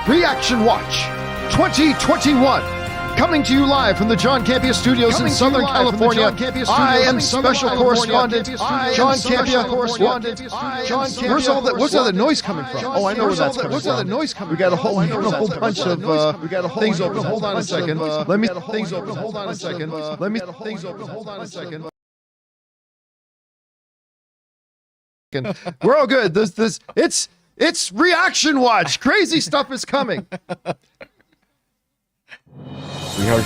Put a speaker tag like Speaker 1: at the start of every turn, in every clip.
Speaker 1: Reaction Watch 2021. Coming to you live from the John Campea Studios in Southern California. I am special correspondent John Campea. Where's all that noise coming from? Oh, I know where that's coming from. Where's all that noise coming from? We got a whole bunch of things open. Hold on a second. Let me things open. Hold on a second. Let me things open. Hold on a second. We're all good. It's Reaction Watch. Crazy stuff is coming.
Speaker 2: We heard.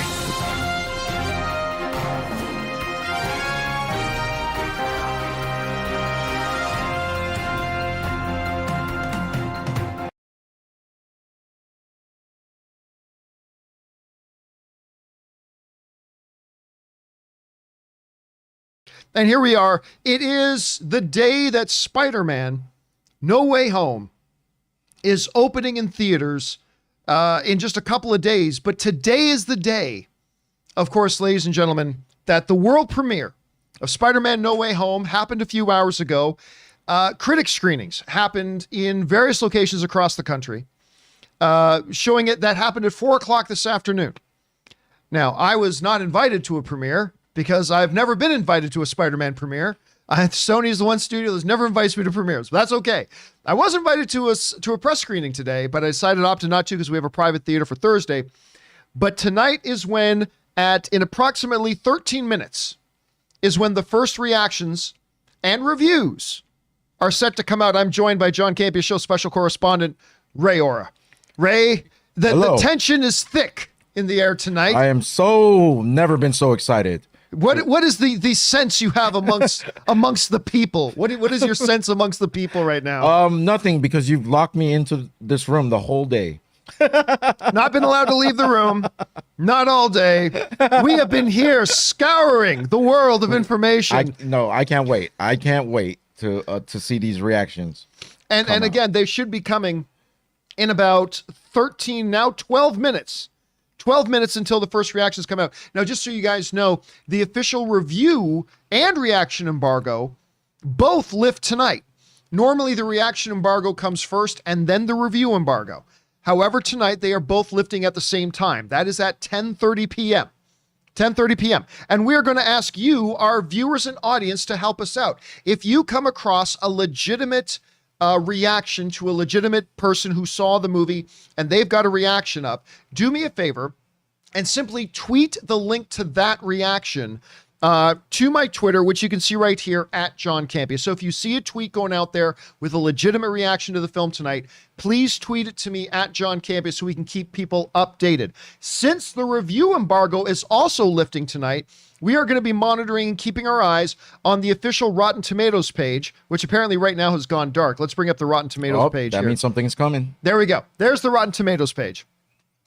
Speaker 1: And here we are. It is the day that Spider-Man No Way Home is opening in theaters in just a couple of days. But today is the day, of course, ladies and gentlemen, that the world premiere of Spider-Man No Way Home happened a few hours ago. Critic screenings happened in various locations across the country, showing it. That happened at 4 o'clock this afternoon. Now, I was not invited to a premiere because I've never been invited to a Spider-Man premiere. Sony is the one studio that's never invites me to premieres, but that's okay. I was invited to a press screening today, but I decided to opt not to because we have a private theater for Thursday. But tonight is when, in approximately 13 minutes, is when the first reactions and reviews are set to come out. I'm joined by John Campea Show special correspondent Ray Ora. Ray, the tension is thick in the air tonight.
Speaker 2: I am never been so excited.
Speaker 1: What is the sense you have amongst the people? What is your sense amongst the people right now?
Speaker 2: Nothing, because you've locked me into this room the whole day.
Speaker 1: Not been allowed to leave the room. Not all day. We have been here scouring the world of information.
Speaker 2: I can't wait. I can't wait to see these reactions.
Speaker 1: And again, they should be coming in about 12 minutes. 12 minutes until the first reactions come out. Now, just so you guys know, the official review and reaction embargo both lift tonight. Normally, the reaction embargo comes first and then the review embargo. However, tonight, they are both lifting at the same time. That is at 10:30 p.m. 10:30 p.m. And we're going to ask you, our viewers and audience, to help us out. If you come across a legitimate reaction to a legitimate person who saw the movie and they've got a reaction up, do me a favor and simply tweet the link to that reaction to my Twitter, which you can see right here at John Campea. So if you see a tweet going out there with a legitimate reaction to the film tonight, please tweet it to me at John Campea so we can keep people updated. Since the review embargo is also lifting tonight, we are going to be monitoring and keeping our eyes on the official Rotten Tomatoes page, which apparently right now has gone dark. Let's bring up the Rotten Tomatoes page
Speaker 2: that
Speaker 1: here.
Speaker 2: Means something's coming.
Speaker 1: There we go. There's the Rotten Tomatoes page.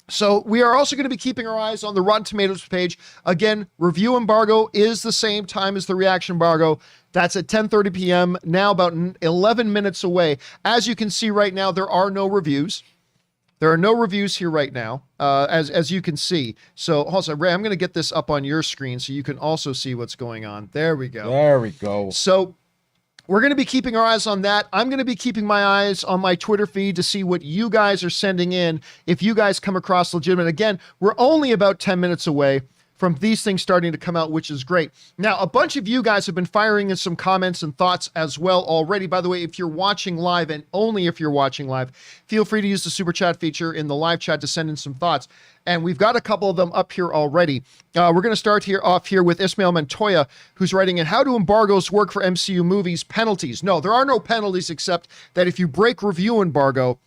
Speaker 1: So we are also going to be keeping our eyes on the Rotten Tomatoes page. Again, review embargo is the same time as the reaction embargo. That's at 10:30 p.m., now about 11 minutes away. As you can see right now, there are no reviews. There are no reviews here right now, as you can see. So also, Ray, I'm going to get this up on your screen so you can also see what's going on. There we go.
Speaker 2: There we go.
Speaker 1: So we're going to be keeping our eyes on that. I'm going to be keeping my eyes on my Twitter feed to see what you guys are sending in. If you guys come across legitimate, again, we're only about 10 minutes away from these things starting to come out, which is great. Now, a bunch of you guys have been firing in some comments and thoughts as well already. By the way, if you're watching live, and only if you're watching live, feel free to use the super chat feature in the live chat to send in some thoughts. And we've got a couple of them up here already. We're going to start off here with Ismail Montoya, who's writing in, how do embargoes work for MCU movies? Penalties? No, there are no penalties, except that if you break review embargo,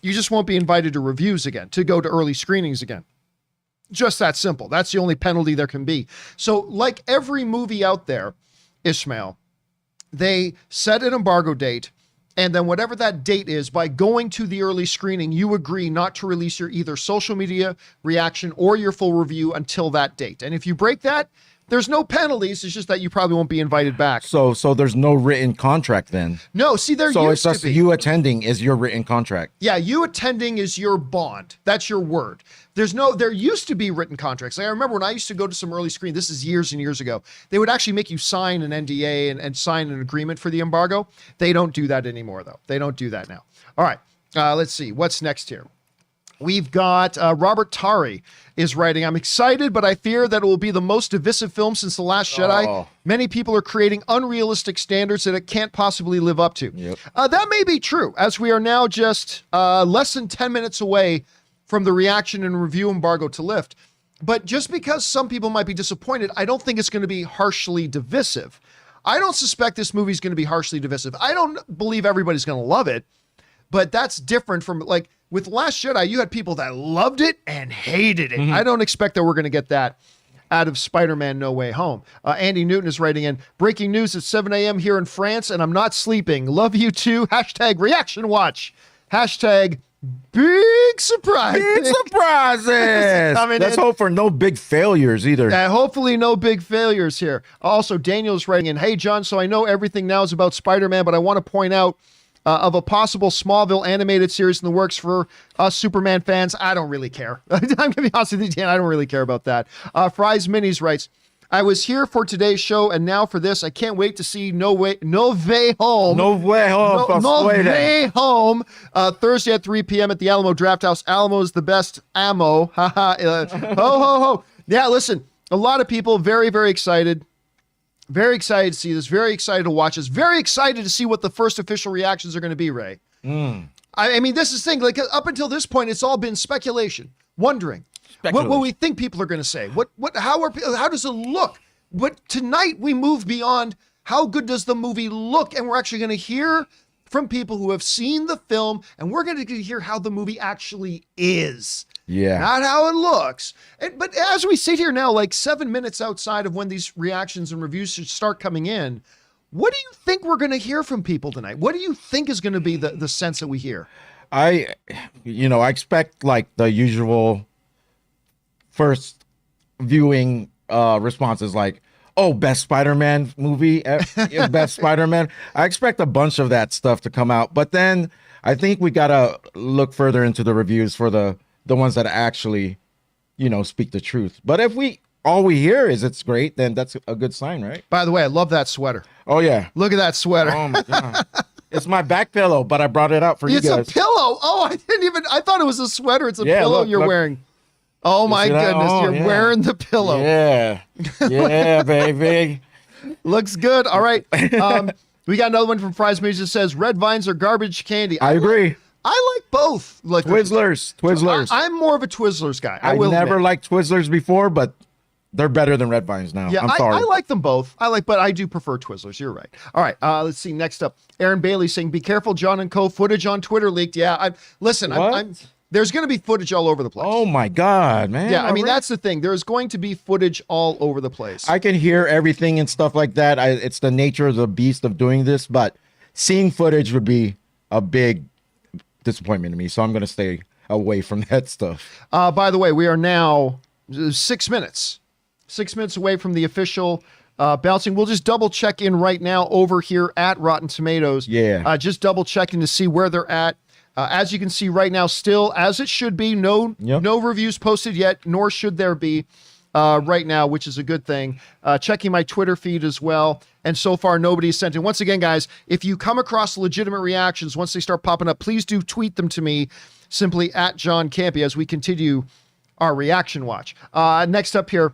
Speaker 1: you just won't be invited to reviews again, to go to early screenings again. Just that simple. That's the only penalty there can be. So like every movie out there, Ishmael, they set an embargo date, and then whatever that date is, by going to the early screening, you agree not to release your either social media reaction or your full review until that date. And if you break that, there's no penalties. It's just that you probably won't be invited back.
Speaker 2: So there's no written contract then?
Speaker 1: No, see, there used to be. So it's just
Speaker 2: you attending is your written contract?
Speaker 1: Yeah, you attending is your bond. That's your word. There used to be written contracts. Like, I remember when I used to go to some early screen, this is years and years ago, they would actually make you sign an NDA and sign an agreement for the embargo. They don't do that anymore, though. They don't do that now. All right, let's see. What's next here? We've got Robert Tari is writing, I'm excited, but I fear that it will be the most divisive film since The Last Jedi.
Speaker 2: Oh.
Speaker 1: Many people are creating unrealistic standards that it can't possibly live up to.
Speaker 2: Yep.
Speaker 1: That may be true, as we are now just less than 10 minutes away from the reaction and review embargo to lift. But just because some people might be disappointed, I don't think it's going to be harshly divisive. I don't suspect this movie is going to be harshly divisive. I don't believe everybody's going to love it, but that's different from, like, with Last Jedi, you had people that loved it and hated it. I don't expect that we're going to get that out of Spider-Man No Way Home. Andy Newton is writing in, breaking news at 7 a.m. here in France, and I'm not sleeping. Love you too. Hashtag reaction watch. Hashtag big surprise.
Speaker 2: Big surprises. Let's hope for no big failures either.
Speaker 1: Hopefully no big failures here. Also, Daniel's writing in, hey, John, so I know everything now is about Spider-Man, but I want to point out of a possible Smallville animated series in the works for us Superman fans. I don't really care. I'm going to be honest with you, Dan. I don't really care about that. Fries Minis writes, I was here for today's show, and now for this. I can't wait to see No Way Home.
Speaker 2: No Way Home.
Speaker 1: No Way Home. Thursday at 3 p.m. at the Alamo Draft House. Alamo is the best ammo. Ho, ho, ho. Yeah, listen, a lot of people very, very excited. Very excited to see this. Very excited to watch this. Very excited to see what the first official reactions are going to be, Ray. I mean, this is the thing. Like, up until this point, it's all been speculation, wondering what we think people are going to say. How does it look? But tonight we move beyond how good does the movie look, and we're actually going to hear from people who have seen the film, and we're going to hear how the movie actually is.
Speaker 2: Yeah.
Speaker 1: Not how it looks. But as we sit here now, like 7 minutes outside of when these reactions and reviews should start coming in, what do you think we're going to hear from people tonight? What do you think is going to be the sense that we hear?
Speaker 2: I expect like the usual first viewing responses like, oh, best Spider-Man movie, best Spider-Man. I expect a bunch of that stuff to come out. But then I think we got to look further into the reviews for the ones that actually, speak the truth. But if all we hear is it's great, then that's a good sign, right?
Speaker 1: By the way, I love that sweater.
Speaker 2: Oh, yeah.
Speaker 1: Look at that sweater.
Speaker 2: Oh, my God. It's my back pillow, but I brought it out for you guys.
Speaker 1: It's a pillow. Oh, I thought it was a sweater. It's a pillow you're wearing. Oh, my goodness. You're wearing the pillow.
Speaker 2: Yeah. Yeah, baby.
Speaker 1: Looks good. All right. We got another one from Fries Music that says, red vines are garbage candy.
Speaker 2: I agree.
Speaker 1: I like both. Like
Speaker 2: Twizzlers.
Speaker 1: I'm more of a Twizzlers guy.
Speaker 2: I never liked Twizzlers before, but they're better than Red Vines now.
Speaker 1: Yeah,
Speaker 2: I'm sorry.
Speaker 1: I like them both. But I do prefer Twizzlers. You're right. All right. Let's see. Next up, Aaron Bailey saying, "Be careful, John and Co. Footage on Twitter leaked." Yeah. There's going to be footage all over the place.
Speaker 2: Oh my God, man.
Speaker 1: Yeah. I mean, that's the thing. There's going to be footage all over the place.
Speaker 2: I can hear everything and stuff like that. It's the nature of the beast of doing this, but seeing footage would be a big disappointment to me, so I'm going to stay away from that stuff.
Speaker 1: By the way, we are now 6 minutes away from the official bouncing. We'll just double check in right now over here at Rotten Tomatoes.
Speaker 2: Yeah.
Speaker 1: Just double checking to see where they're at. As you can see right now, still as it should be, no reviews posted yet, nor should there be right now, which is a good thing. Checking my Twitter feed as well. And so far, nobody's sent in. Once again, guys, if you come across legitimate reactions, once they start popping up, please do tweet them to me, simply at John Campea, as we continue our reaction watch. Next up here,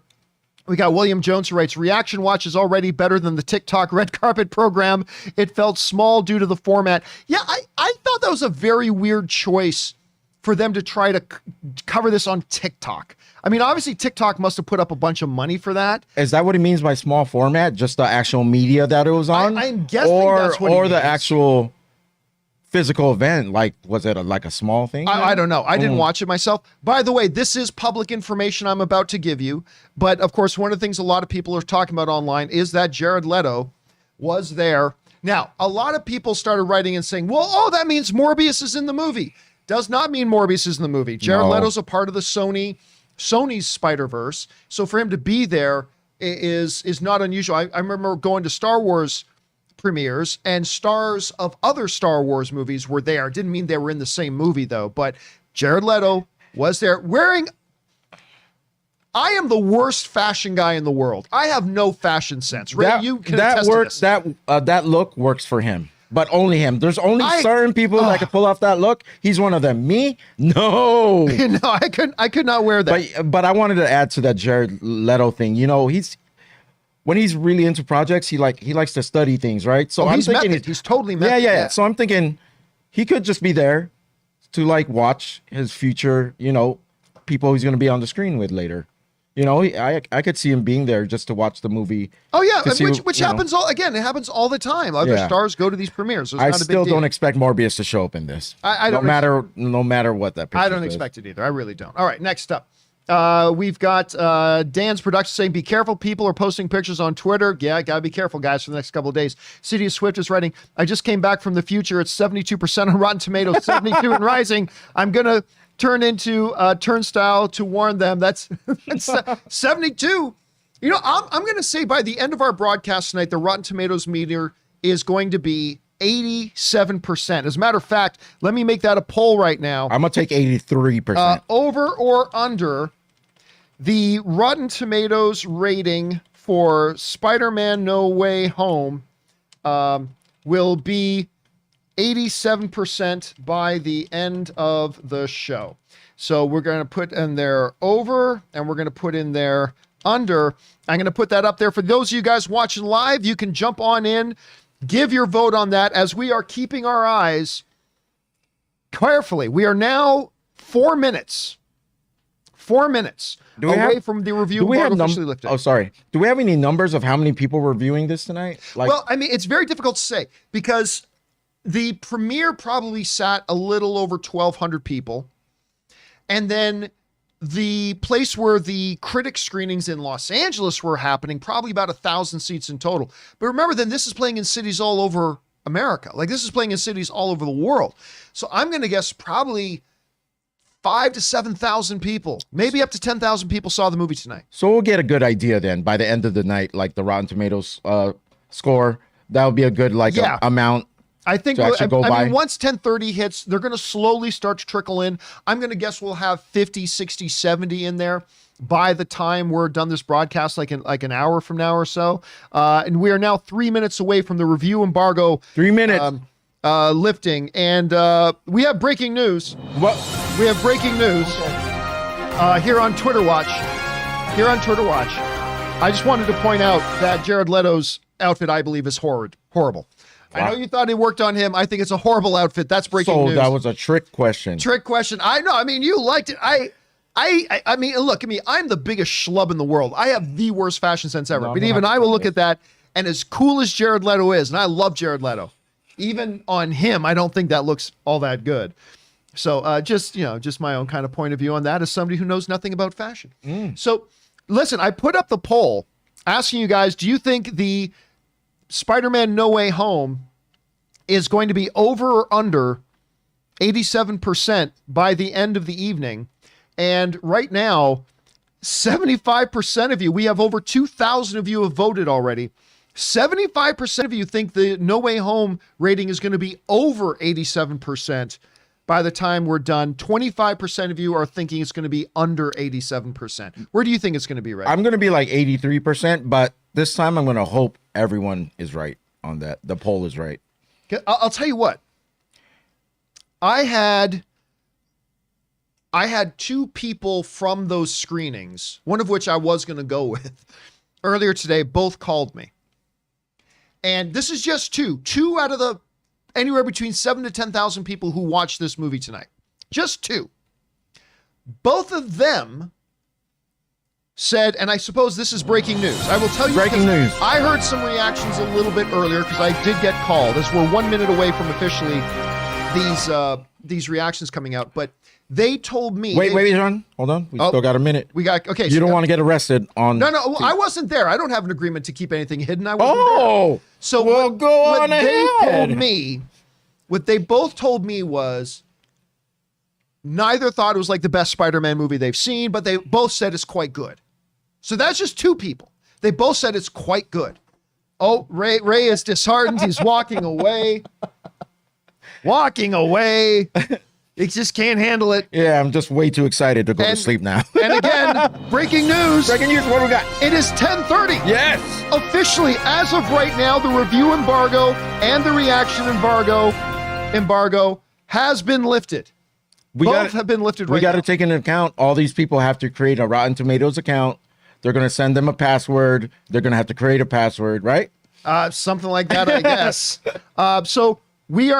Speaker 1: we got William Jones, who writes, reaction watch is already better than the TikTok red carpet program. It felt small due to the format. Yeah, I thought that was a very weird choice for them to try to cover this on TikTok. I mean, obviously TikTok must have put up a bunch of money for that.
Speaker 2: Is that what he means by small format? Just the actual media that it was on?
Speaker 1: I'm guessing that's what he means.
Speaker 2: Or the actual physical event, like was it like a small thing?
Speaker 1: I don't know. I didn't watch it myself. By the way, this is public information I'm about to give you. But of course, one of the things a lot of people are talking about online is that Jared Leto was there. Now, a lot of people started writing and saying, well, that means Morbius is in the movie. Does not mean Morbius is in the movie. Jared Leto's a part of the Sony's Spider-Verse. So for him to be there is not unusual. I remember going to Star Wars premieres, and stars of other Star Wars movies were there. Didn't mean they were in the same movie, though. But Jared Leto was there wearing... I am the worst fashion guy in the world. I have no fashion sense. Ray, you can attest to this.
Speaker 2: That look works for him. but only him. There's only certain people that can pull off that look. He's one of them. Me? No.
Speaker 1: No, I could not wear that.
Speaker 2: But I wanted to add to that Jared Leto thing. You know, when he's really into projects, he likes to study things, right? So I'm thinking
Speaker 1: he's totally method.
Speaker 2: Yeah. So I'm thinking he could just be there to like watch his future, you know, people he's going to be on the screen with later. You know, I could see him being there just to watch the movie.
Speaker 1: Oh yeah, which happens it happens all the time. Other stars go to these premieres. So
Speaker 2: I still don't expect Morbius to show up in this.
Speaker 1: I don't
Speaker 2: no matter what that picture
Speaker 1: I don't expect it either. I really don't. All right, next up. We've got Dan's production saying, be careful. People are posting pictures on Twitter. Yeah, gotta be careful, guys, for the next couple of days. City of Swift is writing, I just came back from the future. It's 72% on Rotten Tomatoes, 72 and rising. I'm going to turn into Turnstile to warn them. That's 72. You know, I'm going to say by the end of our broadcast tonight, the Rotten Tomatoes meter is going to be 87%. As a matter of fact, let me make that a poll right now.
Speaker 2: I'm going to take 83%.
Speaker 1: Over or under the Rotten Tomatoes rating for Spider-Man No Way Home will be 87% by the end of the show. So we're going to put in there over, and we're going to put in there under. I'm going to put that up there. For those of you guys watching live, you can jump on in, give your vote on that as we are keeping our eyes carefully. We are now 4 minutes. 4 minutes away from the review embargo officially lifted.
Speaker 2: Oh, sorry. Do we have any numbers of how many people were viewing this tonight?
Speaker 1: Well, I mean, it's very difficult to say because the premiere probably sat a little over 1,200 people. And then the place where the critic screenings in Los Angeles were happening, probably about 1,000 seats in total. But remember, then this is playing in cities all over America. Like this is playing in cities all over the world. So I'm going to guess probably 5,000 to 7,000 people, maybe up to 10,000 people saw the movie tonight.
Speaker 2: So we'll get a good idea then by the end of the night, like the Rotten Tomatoes score. That would be a good amount.
Speaker 1: I think I mean, once 10:30 hits, they're going to slowly start to trickle in. I'm going to guess we'll have 50, 60, 70 in there by the time we're done this broadcast, like an hour from now or so. And we are now 3 minutes away from the review embargo.
Speaker 2: 3 minutes.
Speaker 1: Lifting. And we have breaking news.
Speaker 2: What?
Speaker 1: We have breaking news here on Twitter Watch. I just wanted to point out that Jared Leto's outfit, I believe, is horrible. Wow. I know you thought it worked on him. I think it's a horrible outfit. That's breaking news.
Speaker 2: So that was a trick question.
Speaker 1: I know. I mean, you liked it. I mean, look at me. I'm the biggest schlub in the world. I have the worst fashion sense ever. But even I will look at that, and as cool as Jared Leto is, and I love Jared Leto, even on him, I don't think that looks all that good. So just my own kind of point of view on that as somebody who knows nothing about fashion. So listen, I put up the poll asking you guys, do you think the Spider-Man No Way Home is going to be over or under 87% by the end of the evening? And right now, 75% of you, we have over 2,000 of you have voted already. 75% of you think the No Way Home rating is going to be over 87% by the time we're done. 25% of you are thinking it's going to be under 87%. Where do you think it's going to be, Ray?
Speaker 2: I'm going to be like 83%, but this time I'm going to hope everyone is right on that. The poll is right.
Speaker 1: I'll tell you what. I had two people from those screenings, one of which I was going to go with, earlier today, both called me. And this is just two out of the anywhere between 7,000 to 10,000 people who watched this movie tonight. Just two. Both of them said, and I suppose this is breaking news. I will tell you,
Speaker 2: breaking news.
Speaker 1: I heard some reactions a little bit earlier because I did get called, as we're 1 minute away from officially these reactions coming out. But they told me.
Speaker 2: Wait, John. Hold on. We still got a minute.
Speaker 1: Okay.
Speaker 2: You don't want to get arrested on.
Speaker 1: No. Well, I wasn't there. I don't have an agreement to keep anything hidden. I wasn't there. So
Speaker 2: what
Speaker 1: they told me, what they both told me was, neither thought it was like the best Spider-Man movie they've seen, but they both said it's quite good. So that's just two people. They both said it's quite good. Oh, Ray is disheartened. He's walking away. It just can't handle it.
Speaker 2: Yeah, I'm just way too excited to go to sleep now.
Speaker 1: And again, breaking news.
Speaker 2: Breaking news, what do we got?
Speaker 1: It is 10:30.
Speaker 2: Yes.
Speaker 1: Officially, as of right now, the review embargo and the reaction embargo has been lifted. Both have been lifted right now.
Speaker 2: We got to take into account all these people have to create a Rotten Tomatoes account. They're going to send them a password. They're going to have to create a password, right?
Speaker 1: Something like that, I guess. So we've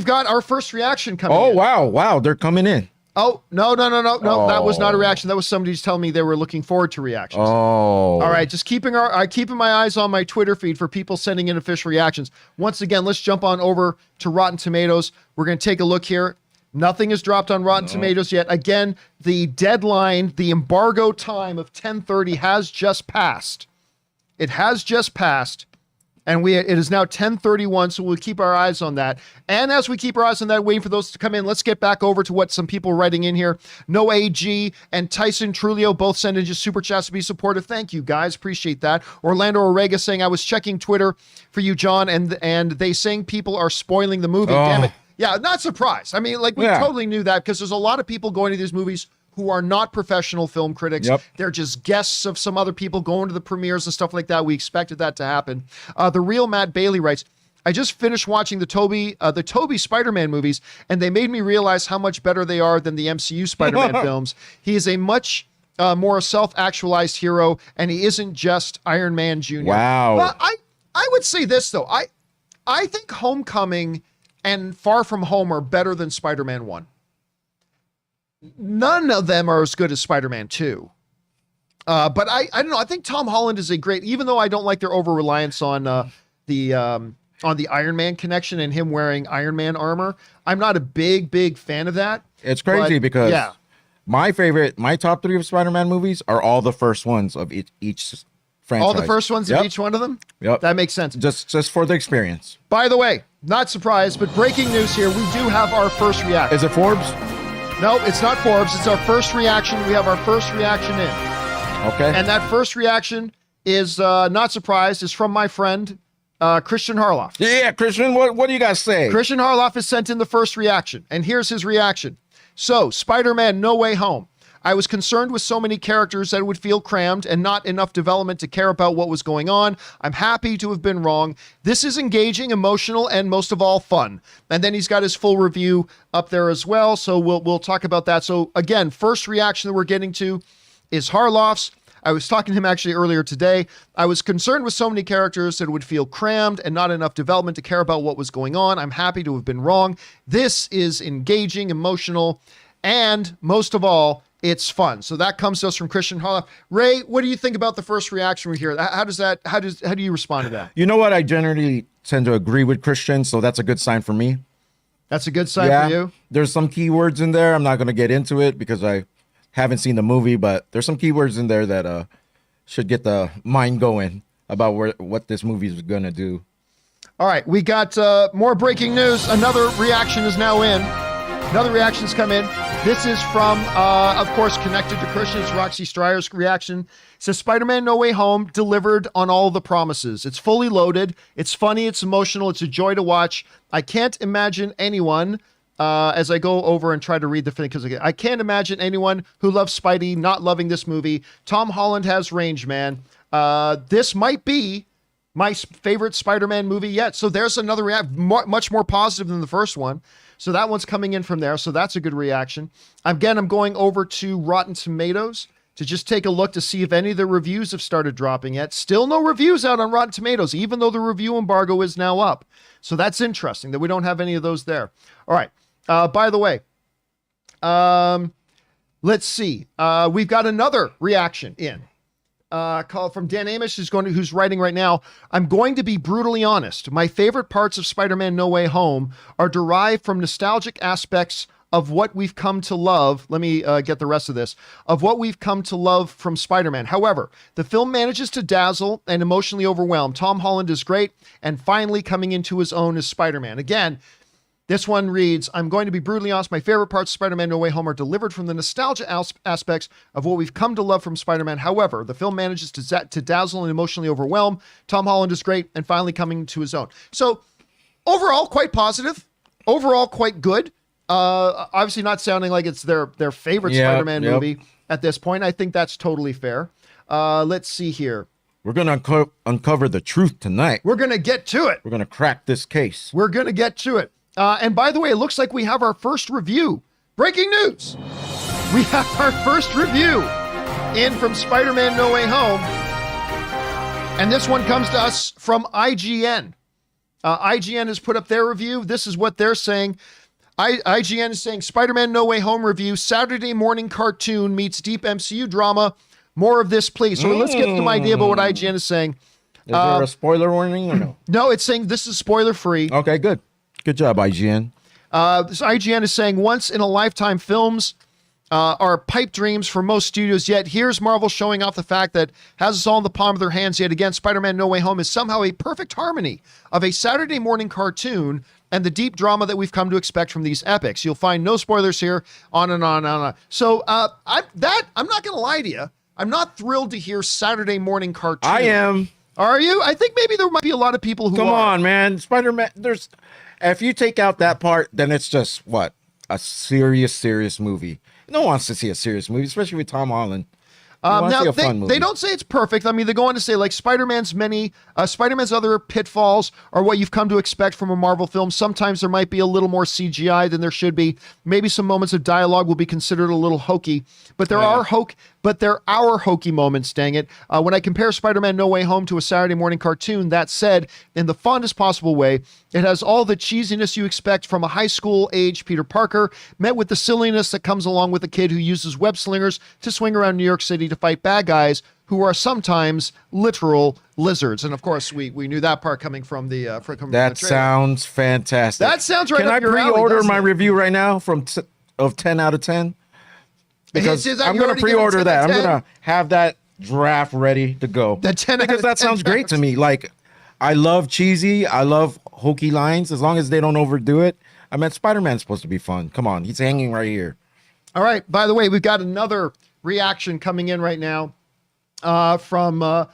Speaker 1: got our first reaction coming in.
Speaker 2: Wow. They're coming in.
Speaker 1: Oh, no. That was not a reaction. That was somebody just telling me they were looking forward to reactions.
Speaker 2: Oh.
Speaker 1: All right, just keeping my eyes on my Twitter feed for people sending in official reactions. Once again, let's jump on over to Rotten Tomatoes. We're going to take a look here. Nothing is dropped on Rotten Tomatoes yet. Again, the deadline, the embargo time of 10:30 has just passed. It has just passed. And it is now 10:31, so we'll keep our eyes on that. And as we keep our eyes on that, waiting for those to come in, let's get back over to what some people are writing in here. No AG and Tyson Trulio both send in just super chats to be supportive. Thank you, guys. Appreciate that. Orlando Orega saying, I was checking Twitter for you, John, and they saying people are spoiling the movie. Damn it. Yeah, not surprised. I mean, we totally knew that because there's a lot of people going to these movies who are not professional film critics.
Speaker 2: Yep.
Speaker 1: They're just guests of some other people going to the premieres and stuff like that. We expected that to happen. The real Matt Bailey writes, I just finished watching the Toby Spider-Man movies, and they made me realize how much better they are than the MCU Spider-Man films. He is a much more self-actualized hero, and he isn't just Iron Man Jr.
Speaker 2: Wow.
Speaker 1: Well, I would say this, though. I think Homecoming and Far From Home are better than Spider-Man 1. None of them are as good as Spider-Man 2. But I don't know. I think Tom Holland is a great, even though I don't like their over-reliance on the Iron Man connection and him wearing Iron Man armor. I'm not a big fan of that.
Speaker 2: It's crazy because my top 3 of Spider-Man movies are all the first ones of each franchise.
Speaker 1: All the first ones of each one of them?
Speaker 2: Yep.
Speaker 1: That makes sense.
Speaker 2: Just for the experience.
Speaker 1: By the way, not surprised, but breaking news here. We do have our first reaction.
Speaker 2: Is it Forbes?
Speaker 1: No, it's not Forbes. It's our first reaction. We have our first reaction in.
Speaker 2: Okay.
Speaker 1: And that first reaction is, not surprised, is from my friend, Christian Harloff.
Speaker 2: Yeah, Christian, what do you guys say?
Speaker 1: Christian Harloff has sent in the first reaction, and here's his reaction. So, Spider-Man No Way Home. I was concerned with so many characters that it would feel crammed and not enough development to care about what was going on. I'm happy to have been wrong. This is engaging, emotional, and most of all, fun. And then he's got his full review up there as well, so we'll talk about that. So again, first reaction that we're getting to is Harloff's. I was talking to him actually earlier today. I was concerned with so many characters that it would feel crammed and not enough development to care about what was going on. I'm happy to have been wrong. This is engaging, emotional, and most of all, it's fun. So that comes to us from Christian Harloff. Ray, what do you think about the first reaction we hear? How do you respond to that?
Speaker 2: You know what? I generally tend to agree with Christian, so that's a good sign for me.
Speaker 1: That's a good sign for you?
Speaker 2: There's some keywords in there. I'm not going to get into it because I haven't seen the movie, but there's some keywords in there that should get the mind going about what this movie is going to do.
Speaker 1: All right, we got more breaking news. Another reaction is now in. Another reaction's come in. This is from, of course, connected to Christian's Roxy Strier's reaction. It says, Spider-Man No Way Home delivered on all the promises. It's fully loaded. It's funny. It's emotional. It's a joy to watch. I can't imagine anyone, as I go over and try to read the thing, because I can't imagine anyone who loves Spidey not loving this movie. Tom Holland has range, man. This might be my favorite Spider-Man movie yet. So there's another much more positive than the first one. So that one's coming in from there. So that's a good reaction. Again, I'm going over to Rotten Tomatoes to just take a look to see if any of the reviews have started dropping yet. Still no reviews out on Rotten Tomatoes, even though the review embargo is now up. So that's interesting that we don't have any of those there. All right. By the way, let's see. We've got another reaction in. Call from Dan Amish, who's writing right now. I'm going to be brutally honest. My favorite parts of Spider-Man No Way Home are derived from nostalgic aspects of what we've come to love. Let me get the rest of this. Of what we've come to love from Spider-Man. However, the film manages to dazzle and emotionally overwhelm. Tom Holland is great and finally coming into his own as Spider-Man. Again, this one reads, I'm going to be brutally honest. My favorite parts of Spider-Man No Way Home are delivered from the nostalgia aspects of what we've come to love from Spider-Man. However, the film manages to dazzle and emotionally overwhelm. Tom Holland is great and finally coming to his own. So overall, quite positive. overall quite good. Obviously not sounding like it's their favorite Spider-Man movie at this point. I think that's totally fair. Let's see here.
Speaker 2: We're going to uncover the truth tonight.
Speaker 1: We're going to get to it.
Speaker 2: We're going to crack this case.
Speaker 1: We're going to get to it. And by the way, it looks like we have our first review. Breaking news. We have our first review in from Spider-Man No Way Home. And this one comes to us from IGN. IGN has put up their review. This is what they're saying. IGN is saying Spider-Man No Way Home review, Saturday morning cartoon meets deep MCU drama. More of this, please. So let's get some idea about what IGN is saying.
Speaker 2: Is there a spoiler warning or no?
Speaker 1: No, it's saying this is spoiler-free.
Speaker 2: Okay, good. Good job, IGN.
Speaker 1: So IGN is saying once-in-a-lifetime films are pipe dreams for most studios, yet here's Marvel showing off the fact that has us all in the palm of their hands yet again. Spider-Man No Way Home is somehow a perfect harmony of a Saturday morning cartoon and the deep drama that we've come to expect from these epics. You'll find no spoilers here, on and on and on. So I'm not going to lie to you. I'm not thrilled to hear Saturday morning cartoon.
Speaker 2: I am.
Speaker 1: Are you? I think maybe there might be a lot of people who
Speaker 2: Come
Speaker 1: are.
Speaker 2: on, man. Spider-Man, if you take out that part, then it's just, what? A serious movie. No one wants to see a serious movie, especially with Tom Holland.
Speaker 1: Now, they don't say it's perfect. I mean, they go on to say, like, Spider-Man's other pitfalls are what you've come to expect from a Marvel film. Sometimes there might be a little more CGI than there should be. Maybe some moments of dialogue will be considered a little hokey, but there are hokey moments, dang it. When I compare Spider-Man No Way Home to a Saturday morning cartoon, that said, in the fondest possible way, it has all the cheesiness you expect from a high school age Peter Parker, met with the silliness that comes along with a kid who uses web slingers to swing around New York City to fight bad guys who are sometimes literal lizards. And of course, we knew that part coming from the
Speaker 2: That sounds fantastic.
Speaker 1: That sounds right.
Speaker 2: Can I pre-order my review right now of 10 out of 10? Because I'm going to pre-order that. I'm going to have that draft ready to go. Because that sounds great to me. Like, I love cheesy. I love hokey lines as long as they don't overdo it. I mean, Spider-Man's supposed to be fun. Come on. He's hanging right here.
Speaker 1: All right. By the way, we've got another reaction coming in right now from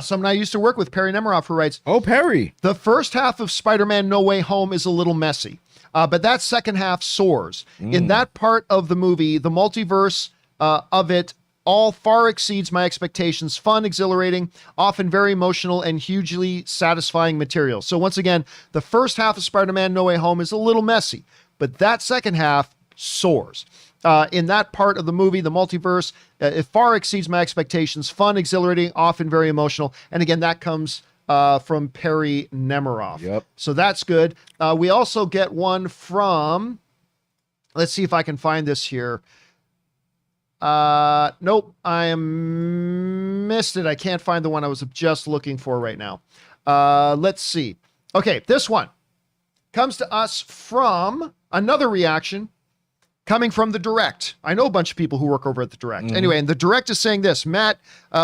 Speaker 1: someone I used to work with, Perry Nemiroff, who writes,
Speaker 2: "Oh, Perry.
Speaker 1: The first half of Spider-Man No Way Home is a little messy. But that second half soars. In that part of the movie, the multiverse of it all far exceeds my expectations. Fun, exhilarating, often very emotional, and hugely satisfying material." So once again, the first half of Spider-Man No Way Home is a little messy, but that second half soars. In that part of the movie, the multiverse, it far exceeds my expectations. Fun, exhilarating, often very emotional. And again, that comes from Perry Nemiroff.
Speaker 2: Yep.
Speaker 1: So that's good. We also get one from, let's see if I can find this here. Nope, I missed it. I can't find the one I was just looking for right now. Let's see. Okay, this one comes to us from another reaction coming from The Direct. I know a bunch of people who work over at The Direct. Anyway, and The Direct is saying this. Matt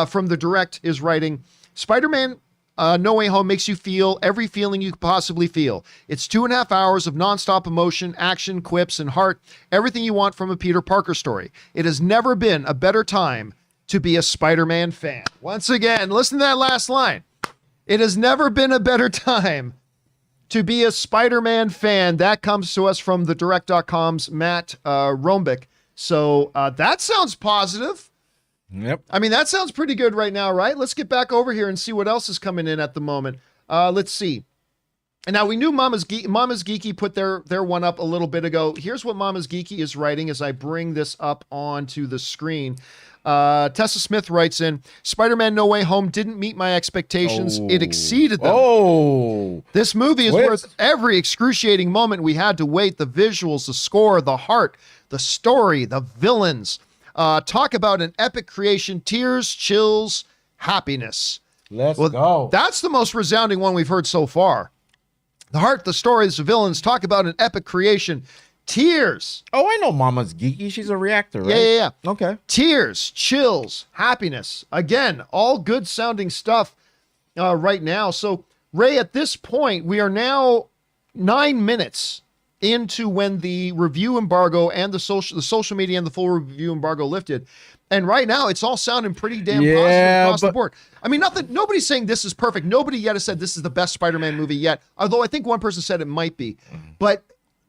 Speaker 1: from The Direct is writing, Spider-Man No Way Home makes you feel every feeling you could possibly feel. It's 2.5 hours of nonstop emotion, action, quips, and heart. Everything you want from a Peter Parker story. It has never been a better time to be a Spider-Man fan. Once again, listen to that last line. It has never been a better time to be a Spider-Man fan. That comes to us from thedirect.com's Matt Rombick. So that sounds positive.
Speaker 2: Yep.
Speaker 1: I mean, that sounds pretty good right now, right? Let's get back over here and see what else is coming in at the moment. Let's see. And now we knew Mama's Geeky put their one up a little bit ago. Here's what Mama's Geeky is writing as I bring this up onto the screen. Tessa Smith writes in, Spider-Man No Way Home didn't meet my expectations. It exceeded them. This movie is worth every excruciating moment we had to wait. The visuals, the score, the heart, the story, the villains. Talk about an epic creation. Tears, chills, happiness.
Speaker 2: Let's go.
Speaker 1: That's the most resounding one we've heard so far. The heart, the stories, the villains. Talk about an epic creation. Tears.
Speaker 2: Oh, I know Mama's Geeky. She's a reactor, right?
Speaker 1: Yeah.
Speaker 2: Okay.
Speaker 1: Tears, chills, happiness. Again, all good sounding stuff right now. So, Ray, at this point, we are now 9 minutes into when the review embargo and the social media and the full review embargo lifted. And right now, it's all sounding pretty damn positive across the board. I mean, nobody's saying this is perfect. Nobody yet has said this is the best Spider-Man movie yet. Although I think one person said it might be. But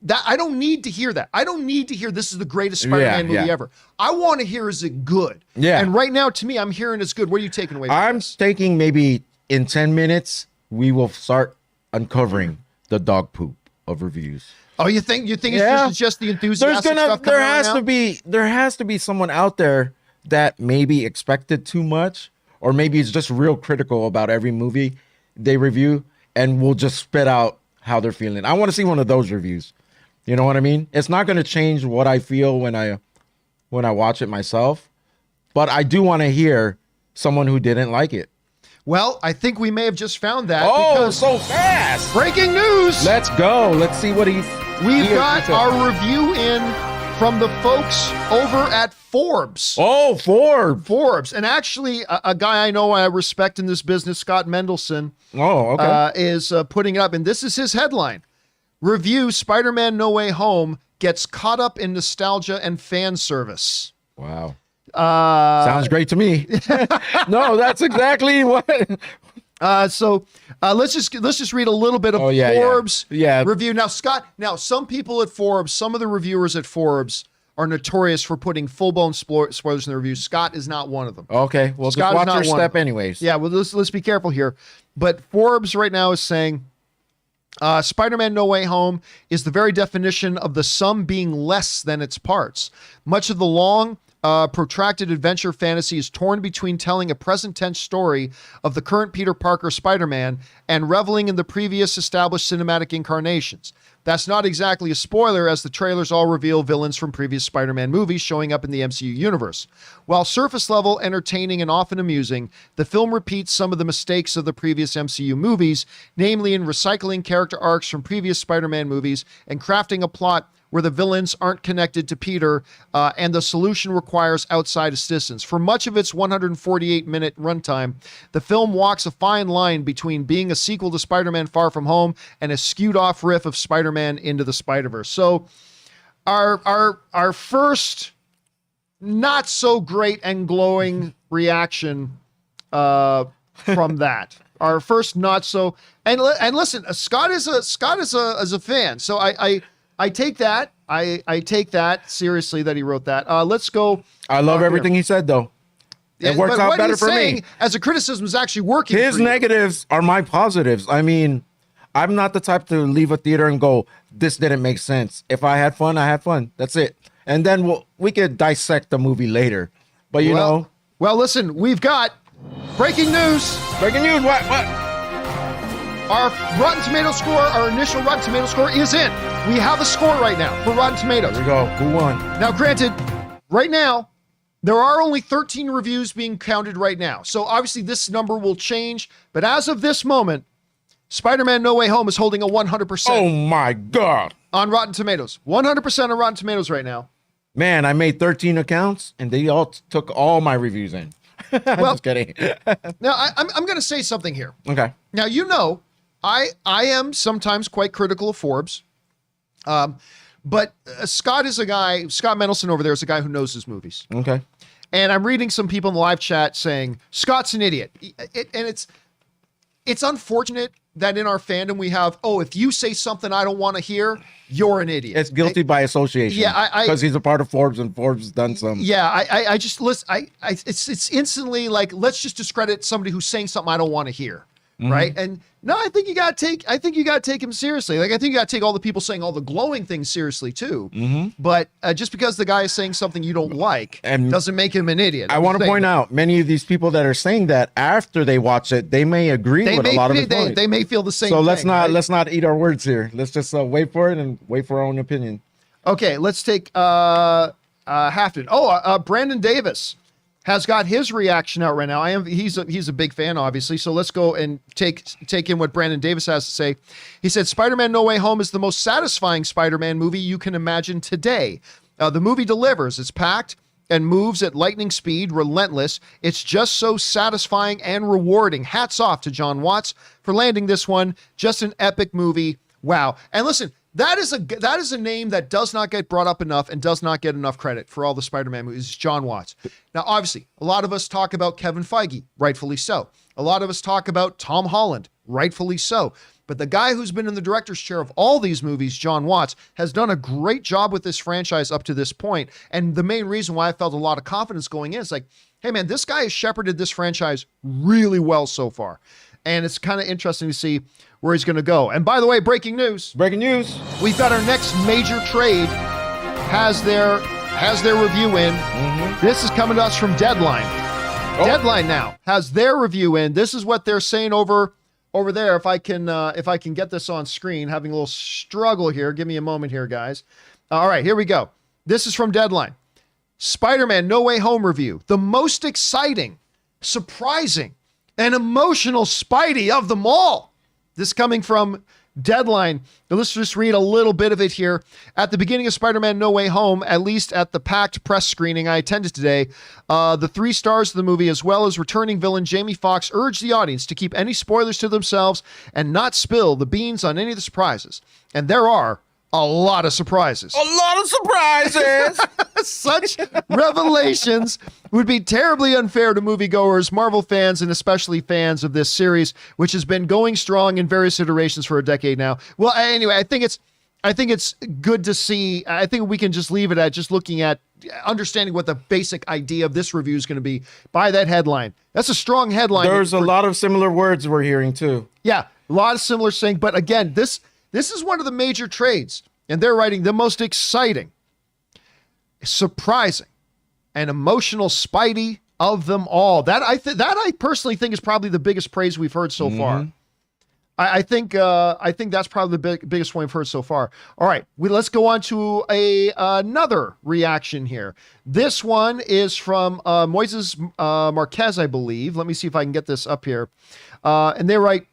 Speaker 1: That I don't need to hear that. I don't need to hear this is the greatest Spider-Man movie ever. I want to hear, is it good?
Speaker 2: Yeah.
Speaker 1: And right now, to me, I'm hearing it's good. What are you taking away from
Speaker 2: I'm
Speaker 1: this?
Speaker 2: taking maybe in 10 minutes, we will start uncovering the dog poop of reviews.
Speaker 1: Oh, you think it's just the enthusiastic stuff coming
Speaker 2: there has to be someone out there that maybe expected too much, or maybe is just real critical about every movie they review and will just spit out how they're feeling. I want to see one of those reviews. You know what I mean? It's not going to change what I feel when I watch it myself, but I do want to hear someone who didn't like it.
Speaker 1: Well, I think we may have just found that.
Speaker 2: Oh, so fast!
Speaker 1: Breaking news!
Speaker 2: Let's go. Let's see what
Speaker 1: We've got our review in from the folks over at Forbes.
Speaker 2: Oh,
Speaker 1: Forbes. And actually, a guy I know I respect in this business, Scott Mendelson, is putting it up. And this is his headline. Review, Spider-Man No Way Home gets caught up in nostalgia and fan service.
Speaker 2: Wow. Sounds great to me. No, that's exactly what.
Speaker 1: So let's just read a little bit of Forbes review. Now, Scott, some people at Forbes, some of the reviewers at Forbes are notorious for putting full-blown spoilers in the reviews. Scott is not one of them.
Speaker 2: Okay, well, Scott just watch your step anyways.
Speaker 1: Yeah, well, let's be careful here. But Forbes right now is saying Spider-Man No Way Home is the very definition of the sum being less than its parts. Much of the long, protracted adventure fantasy is torn between telling a present tense story of the current Peter Parker Spider-Man and reveling in the previous established cinematic incarnations. That's not exactly a spoiler, as the trailers all reveal villains from previous Spider-Man movies showing up in the MCU universe. While surface level, entertaining, and often amusing, the film repeats some of the mistakes of the previous MCU movies, namely in recycling character arcs from previous Spider-Man movies and crafting a plot where the villains aren't connected to Peter, and the solution requires outside assistance. For much of its 148-minute runtime, the film walks a fine line between being a sequel to Spider-Man Far From Home and a skewed-off riff of Spider-Man Into the Spider-Verse. So our first not-so-great and glowing reaction from that. Our first not-so... And listen, Scott is a fan, so I take that. I take that seriously that he wrote that. Let's go.
Speaker 2: I love everything he said, though. It works out better for me.
Speaker 1: As a criticism is actually working.
Speaker 2: His negatives are my positives. I mean, I'm not the type to leave a theater and go, this didn't make sense. If I had fun, I had fun. That's it. And then we could dissect the movie later. But you know.
Speaker 1: Well, listen, we've got breaking news.
Speaker 2: Breaking news. What?
Speaker 1: Our Rotten Tomato score, our initial Rotten Tomato score is in. We have a score right now for Rotten Tomatoes.
Speaker 2: There we go. Who won?
Speaker 1: Now, granted, right now, there are only 13 reviews being counted right now. So obviously this number will change. But as of this moment, Spider-Man No Way Home is holding a 100%.
Speaker 2: Oh my God.
Speaker 1: On Rotten Tomatoes. 100% on Rotten Tomatoes right now.
Speaker 2: Man, I made 13 accounts and they all took all my reviews in. Well, just kidding.
Speaker 1: Now, I'm going to say something here.
Speaker 2: Okay.
Speaker 1: Now, you know, I am sometimes quite critical of Forbes. But Scott Mendelson over there is a guy who knows his movies.
Speaker 2: Okay.
Speaker 1: And I'm reading some people in the live chat saying, Scott's an idiot. And it's unfortunate that in our fandom we have, if you say something I don't want to hear, you're an idiot.
Speaker 2: It's guilty by association.
Speaker 1: Yeah, because
Speaker 2: he's a part of Forbes and Forbes has done some.
Speaker 1: Yeah, I just listen. It's instantly like, let's just discredit somebody who's saying something I don't want to hear. Mm-hmm. Right. And no, I think you got to take him seriously. Like, I think you got to take all the people saying all the glowing things seriously too. Mm-hmm. But just because the guy is saying something you don't like doesn't make him an idiot.
Speaker 2: I want to point out many of these people that are saying that after they watch it, they may agree with a lot of his points. They may feel the same. So let's not eat our words here. Let's just wait for it and wait for our own opinion.
Speaker 1: Okay, let's take Hafton. Brandon Davis has got his reaction out right now. He's a big fan, obviously. So let's go and take in what Brandon Davis has to say. He said, Spider-Man No Way Home is the most satisfying Spider-Man movie you can imagine today. The movie delivers. It's packed and moves at lightning speed, relentless. It's just so satisfying and rewarding. Hats off to John Watts for landing this one. Just an epic movie. Wow. And listen, that is a name that does not get brought up enough and does not get enough credit for all the Spider-Man movies. John Watts. Now, obviously, a lot of us talk about Kevin Feige, rightfully so. A lot of us talk about Tom Holland, rightfully so. But the guy who's been in the director's chair of all these movies, John Watts, has done a great job with this franchise up to this point. And the main reason why I felt a lot of confidence going in is like, hey man, this guy has shepherded this franchise really well so far. And it's kind of interesting to see where he's going to go. And by the way, breaking news.
Speaker 2: Breaking news.
Speaker 1: We've got our next major trade has their review in. This is coming to us from Deadline. Deadline now has their review in. This is what they're saying over there. If I can get this on screen, having a little struggle here. Give me a moment here, guys. All right, here we go. This is from Deadline. Spider-Man No Way Home review. The most exciting, surprising, and emotional Spidey of them all. This coming from Deadline. Now, let's just read a little bit of it here. At the beginning of Spider-Man No Way Home, at least at the packed press screening I attended today, the 3 stars of the movie, as well as returning villain Jamie Foxx, urged the audience to keep any spoilers to themselves and not spill the beans on any of the surprises. And there are a lot of surprises.
Speaker 2: A lot of surprises.
Speaker 1: Such revelations would be terribly unfair to moviegoers, Marvel fans, and especially fans of this series, which has been going strong in various iterations for a decade now. Well, anyway, I think it's good to see. I think we can just leave it at just looking at understanding what the basic idea of this review is going to be by that headline. That's a strong headline.
Speaker 2: There's a lot of similar words we're hearing too.
Speaker 1: Yeah, a lot of similar saying, but again, this is one of the major trades, and they're writing the most exciting, surprising, and emotional Spidey of them all. That I personally think is probably the biggest praise we've heard so far. I think that's probably the biggest one we've heard so far. All right, let's go on to another reaction here. This one is from Moises Marquez, I believe. Let me see if I can get this up here. And they write,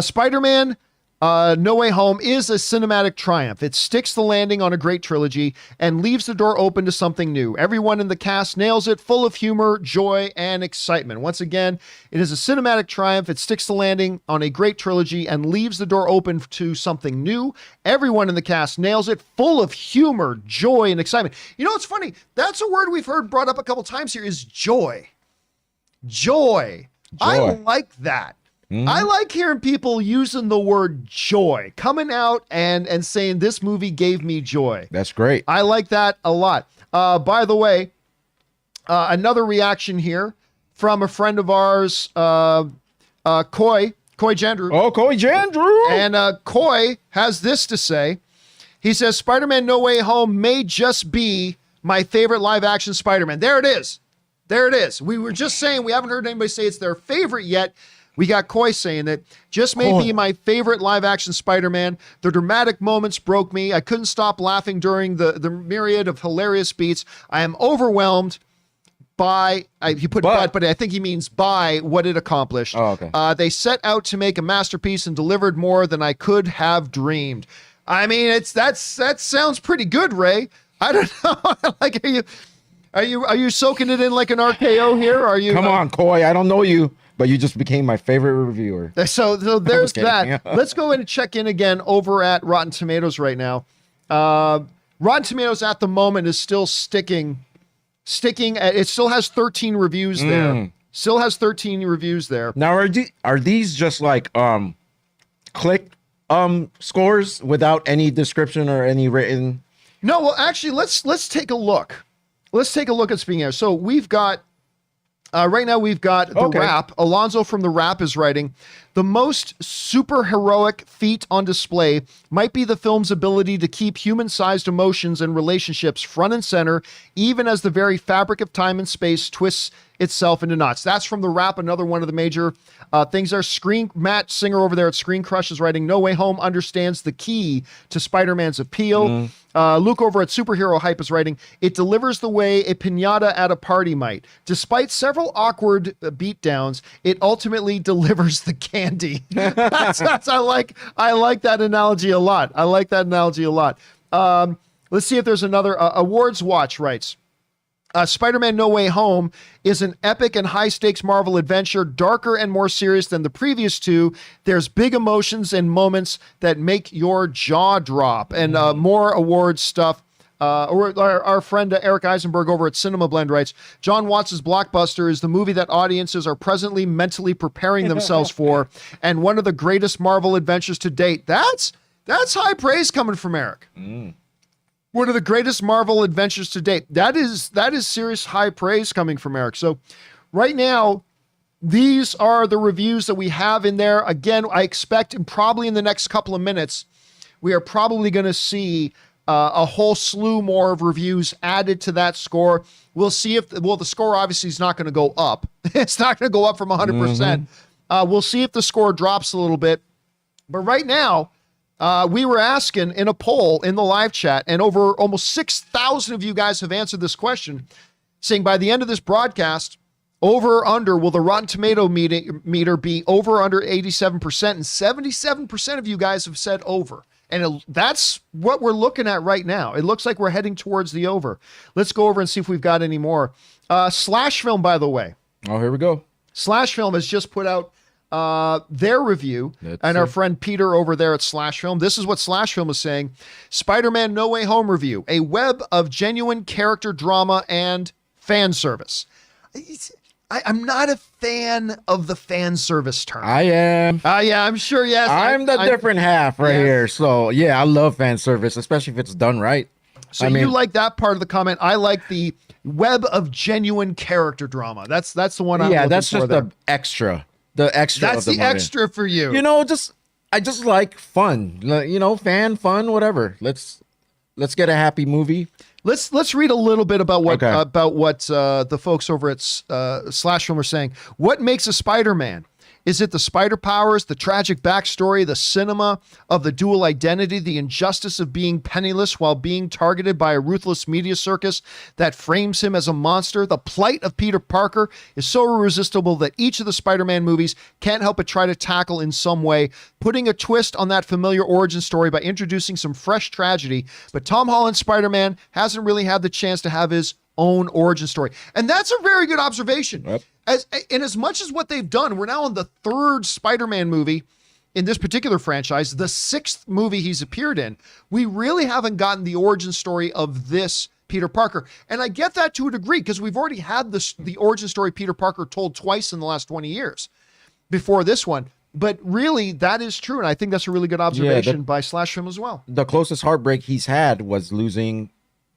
Speaker 1: Spider-Man No Way Home is a cinematic triumph. It sticks the landing on a great trilogy and leaves the door open to something new. Everyone in the cast nails it, full of humor, joy, and excitement. Once again, it is a cinematic triumph. It sticks the landing on a great trilogy and leaves the door open to something new. Everyone in the cast nails it, full of humor, joy, and excitement. You know, it's funny. That's a word we've heard brought up a couple times here is joy. Joy. I like that. I like hearing people using the word joy, coming out and saying this movie gave me joy.
Speaker 2: That's great.
Speaker 1: I like that a lot. By the way, another reaction here from a friend of ours, Coy Jandrew.
Speaker 2: Oh, Coy Jandrew.
Speaker 1: And Coy has this to say. He says, Spider-Man No Way Home may just be my favorite live-action Spider-Man. There it is. There it is. We were just saying we haven't heard anybody say it's their favorite yet. We got Coy saying that just may be my favorite live-action Spider-Man. The dramatic moments broke me. I couldn't stop laughing during the myriad of hilarious beats. I am overwhelmed by, he put but I think he means by what it accomplished.
Speaker 2: Oh, okay.
Speaker 1: They set out to make a masterpiece and delivered more than I could have dreamed. I mean, that sounds pretty good, Ray. I don't know. Like, are you soaking it in like an RKO here? Are you?
Speaker 2: Come on, Coy. I don't know you. But you just became my favorite reviewer.
Speaker 1: So there's that. Let's go in and check in again over at Rotten Tomatoes right now. Rotten Tomatoes at the moment is still sticking. It still has 13 reviews there. Still has 13 reviews there.
Speaker 2: Now, are these just like click scores without any description or any written?
Speaker 1: No, well, actually, let's take a look. Let's take a look at speaking here. So we've got. Right now, we've got The Wrap. Alonzo from The Wrap is writing, the most superheroic feat on display might be the film's ability to keep human-sized emotions and relationships front and center, even as the very fabric of time and space twists itself into knots. That's from The Wrap, another one of the major things there. Matt Singer over there at Screen Crush is writing, No Way Home understands the key to Spider-Man's appeal. Luke over at Superhero Hype is writing, it delivers the way a piñata at a party might. Despite several awkward beatdowns, it ultimately delivers the candy. I like that analogy a lot. Let's see if there's another. Awards Watch writes, Spider-Man No Way Home is an epic and high-stakes Marvel adventure, darker and more serious than the previous two. There's big emotions and moments that make your jaw drop. And more awards stuff or our friend Eric Eisenberg over at Cinema Blend writes, John Watts' blockbuster is the movie that audiences are presently mentally preparing themselves for, and one of the greatest Marvel adventures to date. That's high praise coming from Eric. One of the greatest Marvel adventures to date. That is serious high praise coming from Eric. So right now, these are the reviews that we have in there. Again, I expect probably in the next couple of minutes, we are probably going to see a whole slew more of reviews added to that score. We'll see if, the score obviously is not going to go up. It's not going to go up from 100%. We'll see if the score drops a little bit. But right now, we were asking in a poll in the live chat, and over almost 6,000 of you guys have answered this question, saying by the end of this broadcast, over or under, will the Rotten Tomato meter be over or under 87%? And 77% of you guys have said over. And that's what we're looking at right now. It looks like we're heading towards the over. Let's go over and see if we've got any more. Slash Film, by the way.
Speaker 2: Oh, here we go.
Speaker 1: Slash Film has just put out their review, and our friend Peter over there at Slash Film. This is what Slash Film is saying. Spider-Man No Way Home review. A web of genuine character drama and fan service. I'm not a fan of the fan service term.
Speaker 2: I am.
Speaker 1: Yeah, I'm sure, yes.
Speaker 2: I'm the different half right here. So, yeah, I love fan service, especially if it's done right.
Speaker 1: So you like that part of the comment. I like the web of genuine character drama. That's the one I'm looking for. Yeah,
Speaker 2: that's just the extra. The extra
Speaker 1: That's
Speaker 2: of
Speaker 1: the extra for you.
Speaker 2: You know, I just like fun. You know, fan, fun, whatever. Let's get a happy movie.
Speaker 1: Let's read a little bit about what the folks over at Slash Film are saying. What makes a Spider-Man? Is it the spider powers, the tragic backstory, the cinema of the dual identity, the injustice of being penniless while being targeted by a ruthless media circus that frames him as a monster? The plight of Peter Parker is so irresistible that each of the Spider-Man movies can't help but try to tackle in some way, putting a twist on that familiar origin story by introducing some fresh tragedy. But Tom Holland's Spider-Man hasn't really had the chance to have his own origin story. And that's a very good observation.
Speaker 2: Yep.
Speaker 1: As much as what they've done, we're now on the third Spider-Man movie in this particular franchise, the sixth movie he's appeared in. We really haven't gotten the origin story of this Peter Parker. And I get that to a degree because we've already had the origin story Peter Parker told twice in the last 20 years before this one. But really, that is true. And I think that's a really good observation by Slash Film as well.
Speaker 2: The closest heartbreak he's had was losing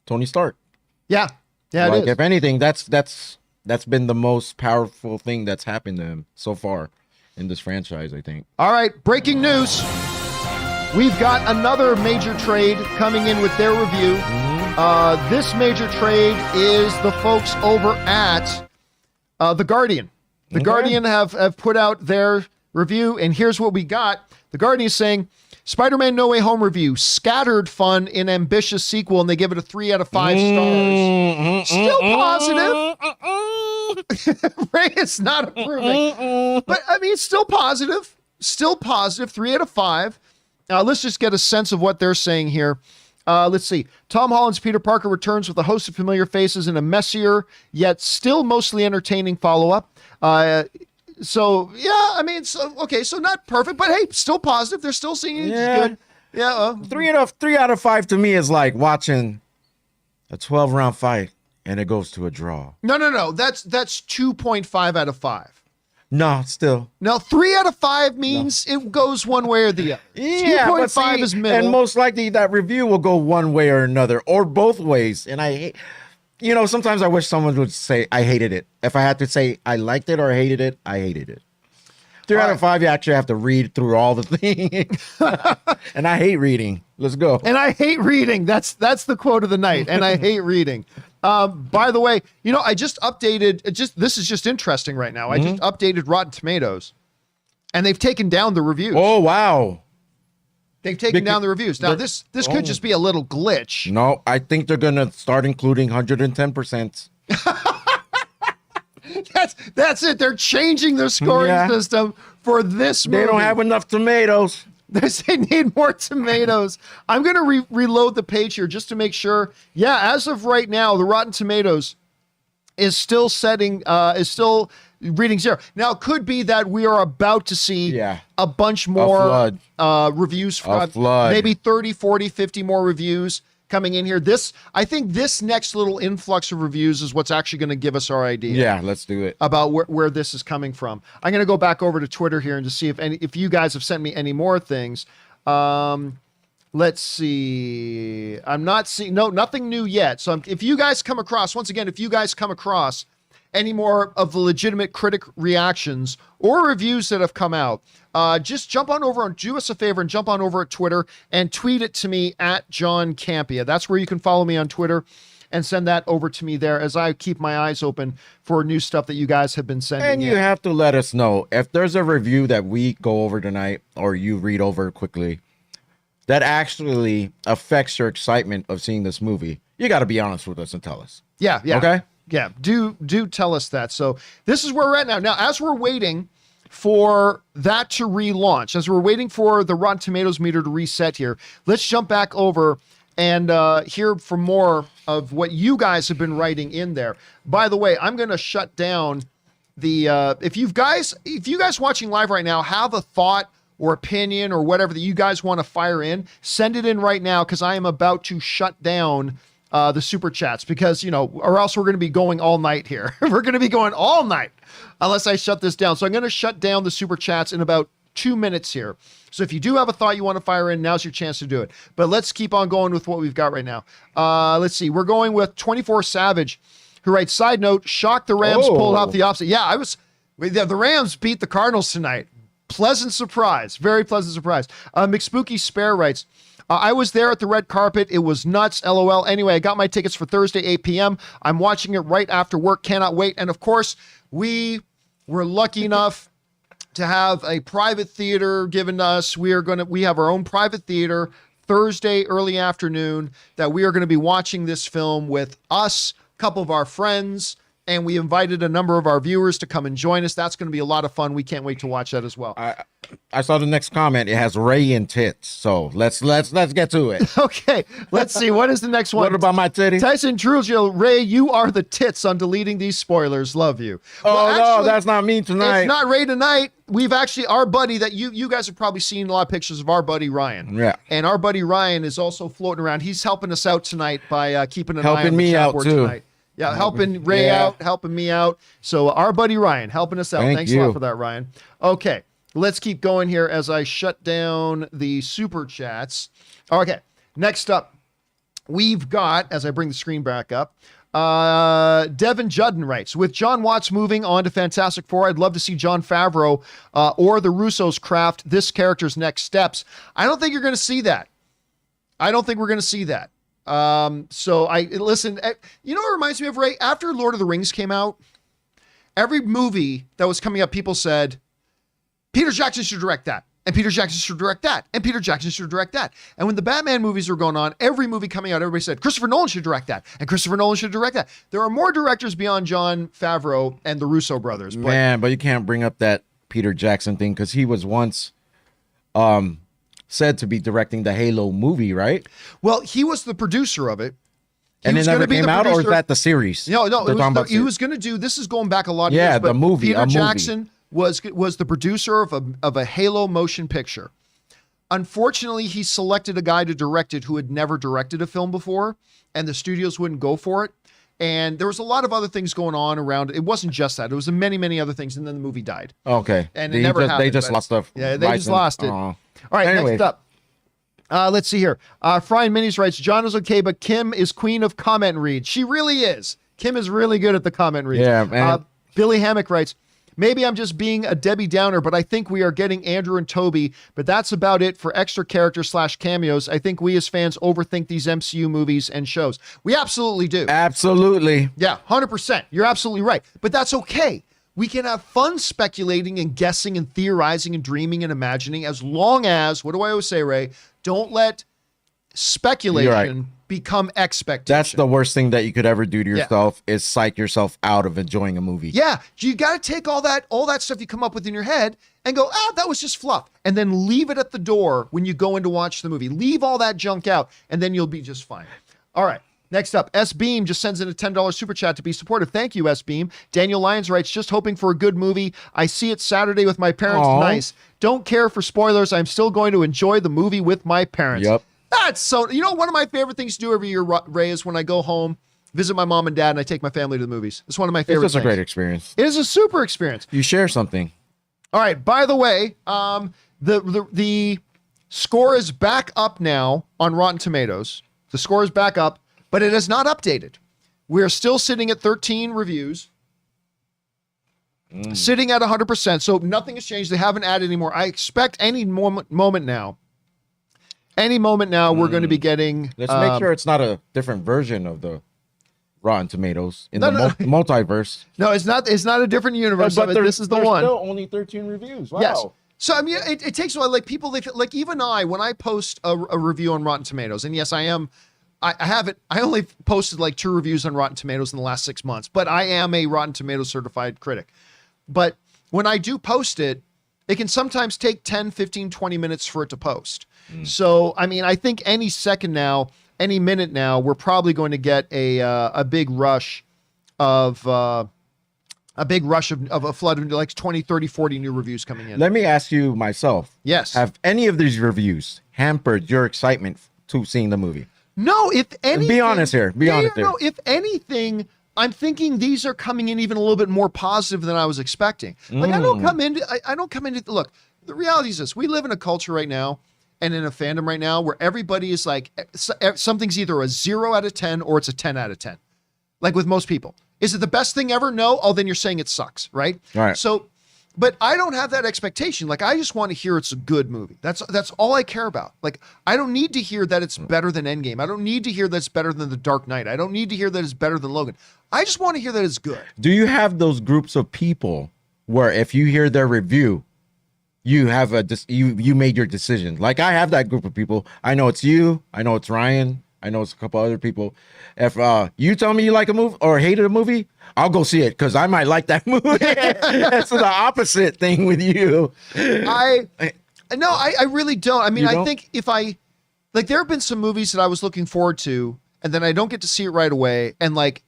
Speaker 2: Tony Stark.
Speaker 1: Yeah. Yeah,
Speaker 2: like, if anything, that's been the most powerful thing that's happened to him so far in this franchise, I think.
Speaker 1: All right, breaking news. We've got another major trade coming in with their review. This major trade is the folks over at The Guardian. The Guardian have put out their review, and here's what we got. The Guardian is saying, Spider-Man No Way Home review, scattered fun in ambitious sequel, and they give it a 3 out of 5 stars. Still positive. Ray is not approving. But, I mean, it's still positive. Still positive, 3 out of 5. Let's just get a sense of what they're saying here. Let's see. Tom Holland's Peter Parker returns with a host of familiar faces in a messier, yet still mostly entertaining follow-up. So, yeah, I mean, so not perfect, but hey, still positive. They're still seeing it's good. Yeah.
Speaker 2: 3 out of 5 to me is like watching a 12-round fight and it goes to a draw.
Speaker 1: No. That's 2.5 out of 5.
Speaker 2: No, still.
Speaker 1: Now, 3 out of 5 means it goes one way or the other.
Speaker 2: Yeah,
Speaker 1: 2.5 is middle.
Speaker 2: And most likely that review will go one way or another, or both ways. And I hate... You know, sometimes I wish someone would say, I hated it. If I had to say I liked it or I hated it, I hated it. 3 out of 5, you actually have to read through all the things. And I hate reading. Let's go.
Speaker 1: And I hate reading. That's the quote of the night. And I hate reading. By the way, you know, I just updated, this is just interesting right now. I just updated Rotten Tomatoes, and they've taken down the reviews.
Speaker 2: Oh, wow.
Speaker 1: They've taken down the reviews. Now, this could just be a little glitch.
Speaker 2: No, I think they're going to start including 110%.
Speaker 1: That's it. They're changing their scoring system for this movie.
Speaker 2: They don't have enough tomatoes.
Speaker 1: They need more tomatoes. I'm going to reload the page here just to make sure. Yeah, as of right now, the Rotten Tomatoes is still reading 0. Now, it could be that we are about to see a bunch more reviews. Maybe 30, 40, 50 more reviews. coming in here. I think this next little influx of reviews is what's actually going to give us our idea.
Speaker 2: Yeah, let's do it.
Speaker 1: About where this is coming from. I'm going to go back over to Twitter here and to see if you guys have sent me any more things. Let's see. I'm not seeing, nothing new yet. So if you guys come across, once again, any more of the legitimate critic reactions or reviews that have come out, just jump on over and do us a favor and jump on over at Twitter and tweet it to me at John Campea. That's where you can follow me on Twitter and send that over to me there as I keep my eyes open for new stuff that you guys have been sending.
Speaker 2: And you have to let us know if there's a review that we go over tonight or you read over quickly that actually affects your excitement of seeing this movie. You got to be honest with us and tell us.
Speaker 1: Yeah.
Speaker 2: Okay?
Speaker 1: Yeah, do tell us that. So this is where we're at now. Now, as we're waiting for that to relaunch, as we're waiting for the Rotten Tomatoes meter to reset here, let's jump back over and hear from more of what you guys have been writing in there. By the way, I'm going to shut down the if you guys watching live right now have a thought or opinion or whatever that you guys want to fire in, send it in right now, because I am about to shut down the super chats, because, or else we're going to be going all night here. We're going to be going all night unless I shut this down. So I'm going to shut down the super chats in about 2 minutes here. So if you do have a thought you want to fire in, now's your chance to do it. But let's keep on going with what we've got right now. Let's see. We're going with 24 Savage, who writes, side note, shocked the Rams pulled off the opposite. Yeah, the Rams beat the Cardinals tonight. Pleasant surprise. Very pleasant surprise. McSpooky Spare writes, I was there at the red carpet. It was nuts. LOL. Anyway, I got my tickets for Thursday, 8 p.m. I'm watching it right after work. Cannot wait. And of course, we were lucky enough to have a private theater given to us. We have our own private theater Thursday early afternoon that we are going to be watching this film with us, a couple of our friends, and we invited a number of our viewers to come and join us. That's going to be a lot of fun. We can't wait to watch that as well.
Speaker 2: I saw the next comment. It has Ray and tits. So let's get to it.
Speaker 1: Okay, let's see. What is the next one?
Speaker 2: What about my titty?
Speaker 1: Tyson Trujillo, Ray, you are the tits on deleting these spoilers. Love you.
Speaker 2: No, that's not me tonight.
Speaker 1: It's not Ray tonight. We've actually, our buddy that you guys have probably seen a lot of pictures of our buddy Ryan.
Speaker 2: Yeah.
Speaker 1: And our buddy Ryan is also floating around. He's helping us out tonight by keeping an eye on
Speaker 2: helping
Speaker 1: the
Speaker 2: me
Speaker 1: chat
Speaker 2: out
Speaker 1: board
Speaker 2: too.
Speaker 1: tonight. Yeah, helping Ray out, helping me out. So our buddy Ryan helping us out. Thanks a lot for that, Ryan. Okay, let's keep going here as I shut down the super chats. Okay, next up, we've got, as I bring the screen back up, Devin Judden writes, with John Watts moving on to Fantastic Four, I'd love to see Jon Favreau or the Russos craft this character's next steps. I don't think you're going to see that. I don't think we're going to see that. So listen, you know what reminds me of, Ray? After Lord of the Rings came out, every movie that was coming up, people said, Peter Jackson should direct that. And Peter Jackson should direct that. And Peter Jackson should direct that. And when the Batman movies were going on, every movie coming out, everybody said, Christopher Nolan should direct that. And Christopher Nolan should direct that. There are more directors beyond Jon Favreau and the Russo brothers.
Speaker 2: But you can't bring up that Peter Jackson thing, because he was once, said to be directing the Halo movie, right?
Speaker 1: Well, he was the producer of it.
Speaker 2: And it never came out, or is that the series?
Speaker 1: No, he was going to do, this is going back a lot of years.
Speaker 2: Yeah, the movie.
Speaker 1: Peter Jackson was the producer of a Halo motion picture. Unfortunately, he selected a guy to direct it who had never directed a film before, and the studios wouldn't go for it. And there was a lot of other things going on around it. It wasn't just that. It was many, many other things, and then the movie died.
Speaker 2: Okay.
Speaker 1: And it never happened.
Speaker 2: They just lost the
Speaker 1: Yeah, they just lost it. All right,
Speaker 2: anyway.
Speaker 1: next up. Let's see here. Frying Minis writes, John is okay, but Kim is queen of comment read. She really is. Kim is really good at the comment read.
Speaker 2: Yeah, man.
Speaker 1: Billy Hammock writes, maybe I'm just being a Debbie Downer, but I think we are getting Andrew and Toby, but that's about it for extra characters / cameos. I think we as fans overthink these MCU movies and shows. We absolutely do.
Speaker 2: Absolutely.
Speaker 1: Yeah, 100%. You're absolutely right. But that's okay. We can have fun speculating and guessing and theorizing and dreaming and imagining, as long as, what do I always say, Ray? Don't let speculation become expectation.
Speaker 2: That's the worst thing that you could ever do to yourself, is psych yourself out of enjoying a movie.
Speaker 1: Yeah, you got to take all that stuff you come up with in your head and go, that was just fluff. And then leave it at the door when you go in to watch the movie. Leave all that junk out, and then you'll be just fine. All right. Next up, S Beam just sends in a $10 super chat to be supportive. Thank you, S Beam. Daniel Lyons writes, just hoping for a good movie. I see it Saturday with my parents. Aww. Nice. Don't care for spoilers. I'm still going to enjoy the movie with my parents.
Speaker 2: Yep.
Speaker 1: That's so, one of my favorite things to do every year, Ray, is when I go home, visit my mom and dad, and I take my family to the movies. It's one of my favorite
Speaker 2: It's just a great experience.
Speaker 1: It is a super experience.
Speaker 2: You share something.
Speaker 1: All right. By the way, the score is back up now on Rotten Tomatoes. The score is back up, but it is not updated. We're still sitting at 13 reviews, sitting at 100%. So nothing has changed. They haven't added anymore. I expect any moment now, we're going to be getting.
Speaker 2: Let's make sure it's not a different version of the Rotten Tomatoes in multiverse.
Speaker 1: No, it's not. It's not a different universe.
Speaker 2: But
Speaker 1: this is the one.
Speaker 2: Still only 13 reviews. Wow.
Speaker 1: Yes. So I mean, it takes a while. Like people, like even when I post a review on Rotten Tomatoes, and yes, I am. I haven't. I only posted like 2 reviews on Rotten Tomatoes in the last 6 months, but I am a Rotten Tomatoes certified critic. But when I do post it, it can sometimes take 10, 15, 20 minutes for it to post. So I mean, I think any second now, any minute now, we're probably going to get a big rush of. A big rush of a flood of like 20, 30, 40 new reviews coming in.
Speaker 2: Let me ask you myself.
Speaker 1: Yes.
Speaker 2: Have any of these reviews hampered your excitement to seeing the movie?
Speaker 1: No, if anything.
Speaker 2: Be honest here. Be honest here.
Speaker 1: No, if anything, I'm thinking these are coming in even a little bit more positive than I was expecting. Like I don't come into look, the reality is this. We live in a culture right now and in a fandom right now where everybody is like something's either a 0 out of 10 or it's a 10 out of 10. Like with most people. Is it the best thing ever? No. Oh, then you're saying it sucks, right?
Speaker 2: Right.
Speaker 1: So, but I don't have that expectation. Like, I just want to hear it's a good movie. That's all I care about. Like, I don't need to hear that it's better than Endgame. I don't need to hear that it's better than The Dark Knight. I don't need to hear that it's better than Logan. I just want to hear that it's good.
Speaker 2: Do you have those groups of people where if you hear their review, you have you made your decision? Like, I have that group of people. I know it's you. I know it's Ryan. I know it's a couple other people. If you tell me you like a movie or hated a movie, I'll go see it because I might like that movie. That's the opposite thing with you.
Speaker 1: I really don't. I mean, I think if I like, there have been some movies that I was looking forward to, and then I don't get to see it right away, and like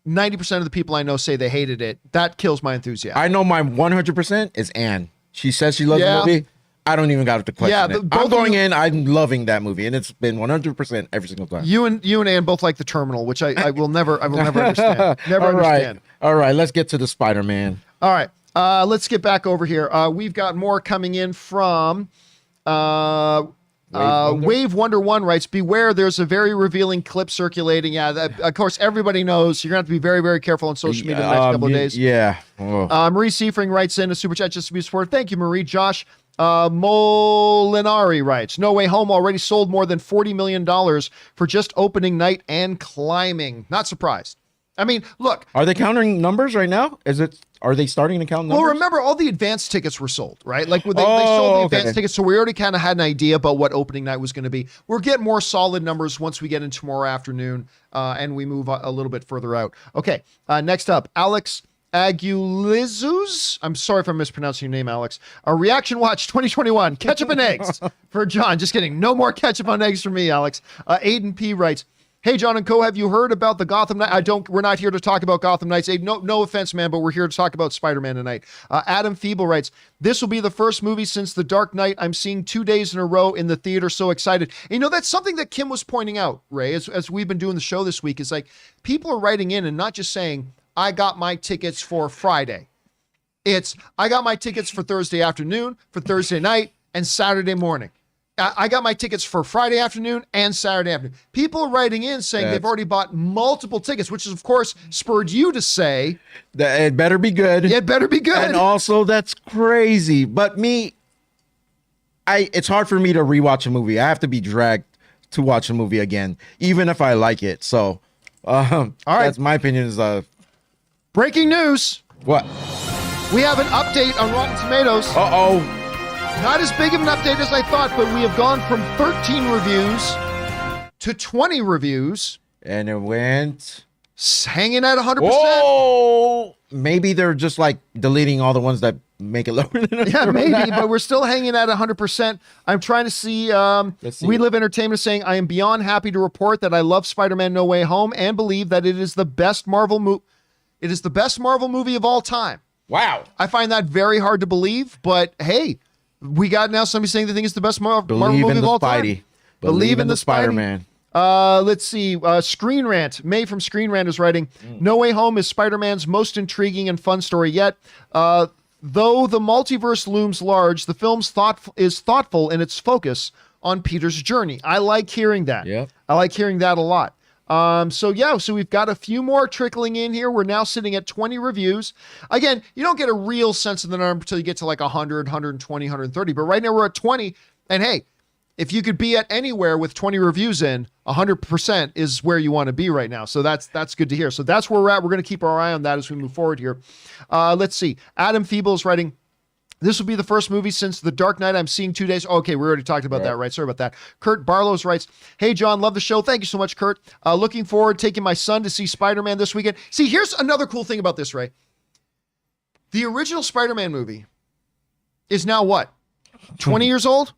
Speaker 1: 90% of the people I know say they hated it. That kills my enthusiasm.
Speaker 2: I know my 100% is Anne. She says she loves the movie. I don't even got to question it. I'm going in. I'm loving that movie, and it's been 100% every single time.
Speaker 1: You and Ann both like The Terminal, which I will never understand. Never understand.
Speaker 2: All right, let's get to the Spider-Man.
Speaker 1: All right, let's get back over here. We've got more coming in from Wave Wonder One writes, beware, there's a very revealing clip circulating. Yeah, of course, everybody knows you're going to have to be very, very careful on social media the next couple of days.
Speaker 2: Yeah.
Speaker 1: Marie Seifring writes in a super chat just to be supported. Thank you, Marie. Josh Molinari writes, No Way Home already sold more than $40 million for just opening night and climbing. Not surprised. I mean, look.
Speaker 2: Are they counting numbers right now? Are they starting to count numbers?
Speaker 1: Well, remember, all the advance tickets were sold, right? Like they sold the advance tickets, so we already kind of had an idea about what opening night was going to be. We'll get more solid numbers once we get into tomorrow afternoon and we move a little bit further out. Okay, next up, Alex Aguilizus. I'm sorry if I'm mispronouncing your name, Alex. A Reaction Watch 2021, ketchup and eggs for John. Just kidding. No more ketchup on eggs for me, Alex. Aiden P writes, Hey, John and Co., have you heard about the Gotham Knight? We're not here to talk about Gotham Knights. No offense, man, but we're here to talk about Spider-Man tonight. Adam Feeble writes, this will be the first movie since The Dark Knight I'm seeing 2 days in a row in the theater. So excited. And, that's something that Kim was pointing out, Ray, as we've been doing the show this week, is like people are writing in and not just saying, I got my tickets for Friday. It's, I got my tickets for Thursday afternoon, for Thursday night, and Saturday morning. I got my tickets for Friday afternoon and Saturday afternoon. People are writing in saying they've already bought multiple tickets, which is, of course, spurred you to say
Speaker 2: that it better be good.
Speaker 1: It better be good.
Speaker 2: And also, that's crazy. But it's hard for me to rewatch a movie. I have to be dragged to watch a movie again, even if I like it. So, all right, that's my opinion. Is
Speaker 1: breaking news.
Speaker 2: What?
Speaker 1: We have an update on Rotten Tomatoes. Not as big of an update as I thought, but we have gone from 13 reviews to 20 reviews.
Speaker 2: And it went
Speaker 1: hanging at 100%.
Speaker 2: Whoa! Maybe they're just like deleting all the ones that make it lower than
Speaker 1: Yeah, maybe, but we're still hanging at 100%. I'm trying to see. We Live Entertainment is saying, I am beyond happy to report that I love Spider-Man No Way Home and believe that it is the best Marvel movie. It is the best Marvel movie of all time.
Speaker 2: Wow.
Speaker 1: I find that very hard to believe, but hey, we got now somebody saying the thing is the best Marvel movie of all time.
Speaker 2: Believe in the Spider-Man.
Speaker 1: Let's see. Screen Rant. May from Screen Rant is writing, No Way Home is Spider-Man's most intriguing and fun story yet. Though the multiverse looms large, the film's thoughtful in its focus on Peter's journey. I like hearing that.
Speaker 2: Yep.
Speaker 1: I like hearing that a lot. So we've got a few more trickling in here. We're now sitting at 20 reviews. Again, you don't get a real sense of the number until you get to like 100, 120, 130. But right now we're at 20. And hey, if you could be at anywhere with 20 reviews in, 100% is where you want to be right now. So that's good to hear. So that's where we're at. We're going to keep our eye on that as we move forward here. Let's see. Adam Feeble is writing, this will be the first movie since The Dark Knight I'm seeing 2 days. Okay, we already talked about that, right? Sorry about that. Kurt Barlows writes, hey, John, love the show. Thank you so much, Kurt. Looking forward to taking my son to see Spider-Man this weekend. See, here's another cool thing about this, Ray. The original Spider-Man movie is now what? 20 years old?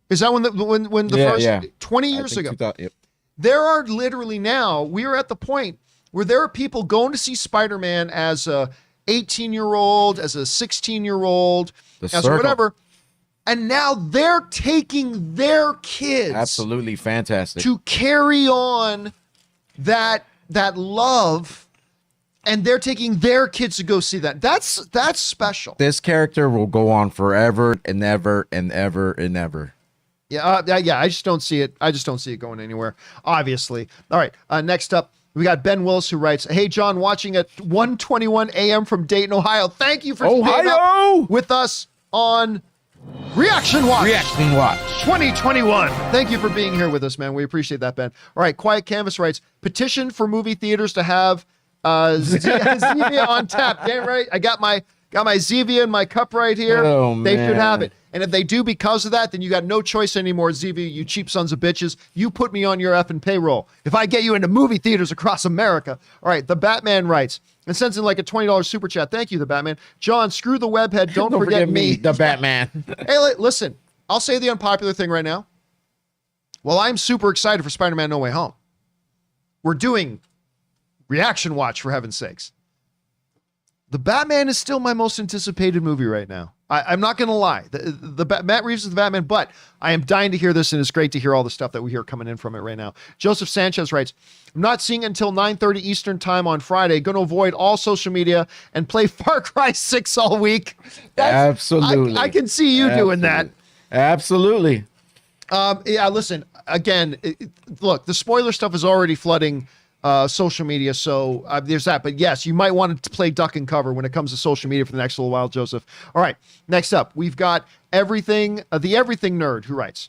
Speaker 1: Is that when the first 20 years ago?
Speaker 2: Yep.
Speaker 1: There are literally now, we are at the point where there are people going to see Spider-Man as a 18-year-old, as a 16-year-old, as whatever. And now they're taking their kids.
Speaker 2: Absolutely fantastic.
Speaker 1: To carry on that love, and they're taking their kids to go see that. That's special.
Speaker 2: This character will go on forever and ever and ever and ever.
Speaker 1: Yeah, I just don't see it. I just don't see it going anywhere, obviously. All right, next up, we got Ben Willis who writes, hey, John, watching at 1:21 a.m. from Dayton, Ohio. Thank you for staying up with us on Reaction Watch. 2021. Thank you for being here with us, man. We appreciate that, Ben. All right, Quiet Canvas writes, petition for movie theaters to have Zevia on tap. Damn right. I got my Zevia in my cup right here.
Speaker 2: Oh,
Speaker 1: they
Speaker 2: man.
Speaker 1: should have it. And if they do because of that, then you got no choice anymore, Zevia, you cheap sons of bitches. You put me on your effing payroll if I get you into movie theaters across America. All right, the Batman writes, and sends in like a $20 super chat. Thank you, the Batman. John, screw the webhead. Don't forget me.
Speaker 2: The Batman.
Speaker 1: Hey, listen, I'll say the unpopular thing right now. Well, I'm super excited for Spider-Man No Way Home. We're doing Reaction Watch, for heaven's sakes. The Batman is still my most anticipated movie right now. I'm not going to lie. Matt Reeves is the Batman, but I am dying to hear this, and it's great to hear all the stuff that we hear coming in from it right now. Joseph Sanchez writes, I'm not seeing it until 9:30 Eastern time on Friday. Going to avoid all social media and play Far Cry 6 all week.
Speaker 2: Absolutely.
Speaker 1: I can see you doing that.
Speaker 2: Absolutely.
Speaker 1: Yeah, listen, again, look, the spoiler stuff is already flooding social media, so there's that. But yes, you might want to play duck and cover when it comes to social media for the next little while, Joseph. All right, next up, we've got the Everything Nerd who writes,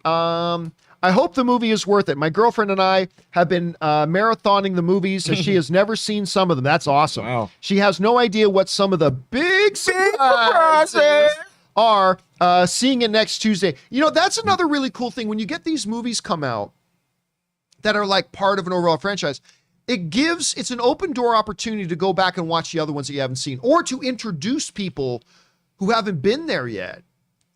Speaker 1: I hope the movie is worth it. My girlfriend and I have been marathoning the movies as she has never seen some of them. That's awesome.
Speaker 2: Wow.
Speaker 1: She has no idea what some of the big surprises are. Seeing it next Tuesday. You know, that's another really cool thing. When you get these movies come out that are like part of an overall franchise, it's an open door opportunity to go back and watch the other ones that you haven't seen, or to introduce people who haven't been there yet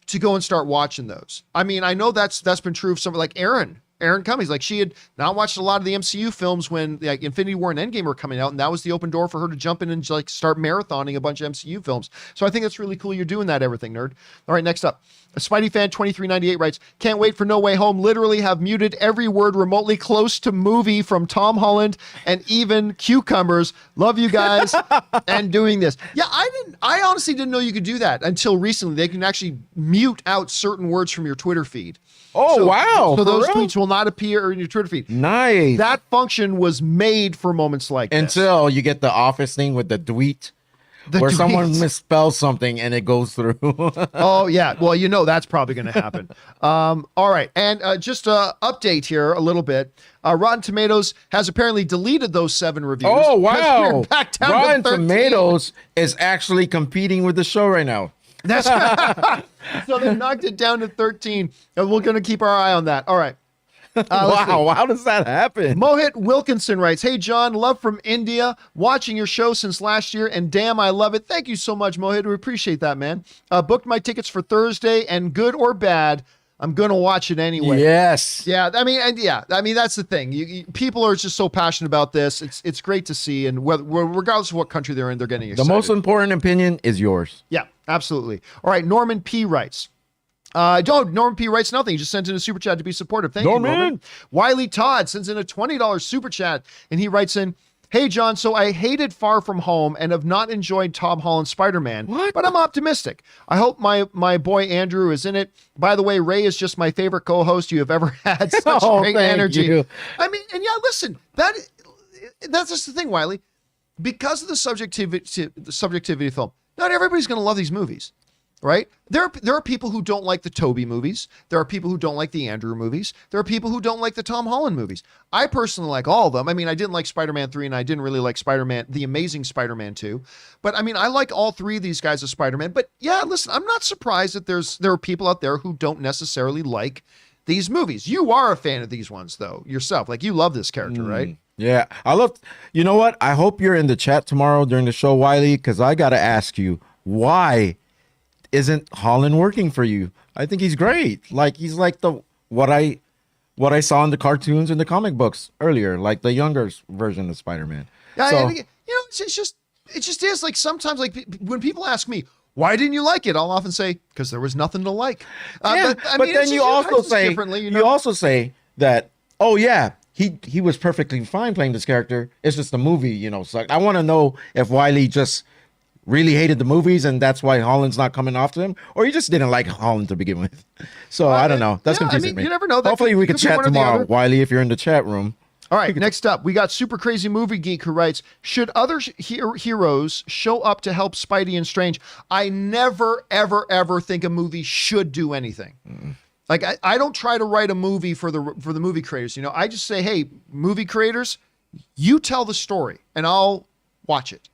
Speaker 1: to go and start watching those. I mean, I know that's been true of someone like Erin Cummings. Like, she had not watched a lot of the MCU films when like Infinity War and Endgame were coming out, and that was the open door for her to jump in and like start marathoning a bunch of MCU films. So I think that's really cool you're doing that, Everything Nerd. All right, next up, a Spidey fan 2398 writes, can't wait for No Way Home. Literally have muted every word remotely close to movie from Tom Holland and even cucumbers. Love you guys and doing this. Yeah, I honestly didn't know you could do that until recently. They can actually mute out certain words from your Twitter feed.
Speaker 2: Oh, wow.
Speaker 1: So those tweets will not appear in your Twitter feed.
Speaker 2: Nice.
Speaker 1: That function was made for moments like this.
Speaker 2: Until you get the Office thing with the tweet. Where someone misspells something and it goes through.
Speaker 1: Oh, yeah. Well, you know that's probably going to happen. All right. And just an update here a little bit. Rotten Tomatoes has apparently deleted those 7 reviews.
Speaker 2: Oh, wow.
Speaker 1: Back down
Speaker 2: Rotten
Speaker 1: to 13.
Speaker 2: Tomatoes is actually competing with the show right now.
Speaker 1: That's so they knocked it down to 13. And we're going to keep our eye on that. All right.
Speaker 2: Wow, how does that happen?
Speaker 1: Mohit Wilkinson writes, hey, John, love from India. Watching your show since last year, and damn, I love it. Thank you so much, Mohit. We appreciate that, man. Booked my tickets for Thursday, and good or bad, I'm going to watch it anyway.
Speaker 2: Yes.
Speaker 1: Yeah, I mean, that's the thing. People are just so passionate about this. It's great to see, and regardless of what country they're in, they're getting excited.
Speaker 2: The most important opinion is yours.
Speaker 1: Yeah, absolutely. All right, Norman P. writes, Norman P. writes nothing. He just sent in a super chat to be supportive. Thank you,
Speaker 2: Norman.
Speaker 1: Norman. Wiley Todd sends in a $20 super chat, and he writes in, "Hey, John, so I hated Far From Home and have not enjoyed Tom Holland's Spider-Man, but I'm optimistic. I hope my boy Andrew is in it. By the way, Ray is just my favorite co-host you have ever had. Such great energy."
Speaker 2: You.
Speaker 1: I mean, and yeah, listen, that's just the thing, Wiley. Because of the subjectivity of film, not everybody's going to love these movies. Right? There are people who don't like the Toby movies. There are people who don't like the Andrew movies. There are people who don't like the Tom Holland movies. I personally like all of them. I mean, I didn't like Spider-Man 3 and I didn't really like The Amazing Spider-Man 2. But I mean, I like all three of these guys as Spider-Man. But yeah, listen, I'm not surprised that there are people out there who don't necessarily like these movies. You are a fan of these ones though, yourself. Like you love this character, right?
Speaker 2: Yeah. You know what? I hope you're in the chat tomorrow during the show, Wiley, because I got to ask you, why isn't Holland working for you? I think he's great. Like he's like what I saw in the cartoons and the comic books earlier, like the younger version of Spider-Man.
Speaker 1: Yeah, so, you know, it just is like sometimes like when people ask me, why didn't you like it? I'll often say, because there was nothing to like.
Speaker 2: But then you also say that, oh yeah, he was perfectly fine playing this character. It's just the movie, you know, sucked. I want to know if Wiley just really hated the movies and that's why Holland's not coming after him, or you just didn't like Holland to begin with. So I don't know. That's confusing me.
Speaker 1: You never know.
Speaker 2: Hopefully we can chat tomorrow, Wiley, if you're in the chat room.
Speaker 1: All right, next up, we got Super Crazy Movie Geek who writes, should other heroes show up to help Spidey and Strange? I never, ever, ever think a movie should do anything. Like, I don't try to write a movie for the movie creators. You know, I just say, hey, movie creators, you tell the story and I'll watch it.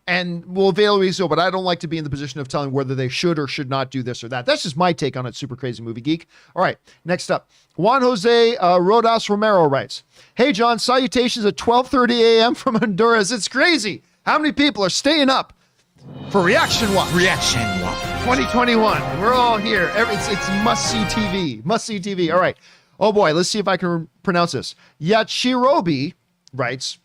Speaker 1: And we'll evaluate so, but I don't like to be in the position of telling whether they should or should not do this or that. That's just my take on it, Super Crazy Movie Geek. All right, next up, Juan Jose Rodas Romero writes, hey, John, salutations at 12:30 a.m. from Honduras. It's crazy. How many people are staying up for Reaction Watch? 2021. We're all here. It's must-see TV. Must-see TV. All right. Oh, boy, let's see if I can pronounce this. Yachirobi writes,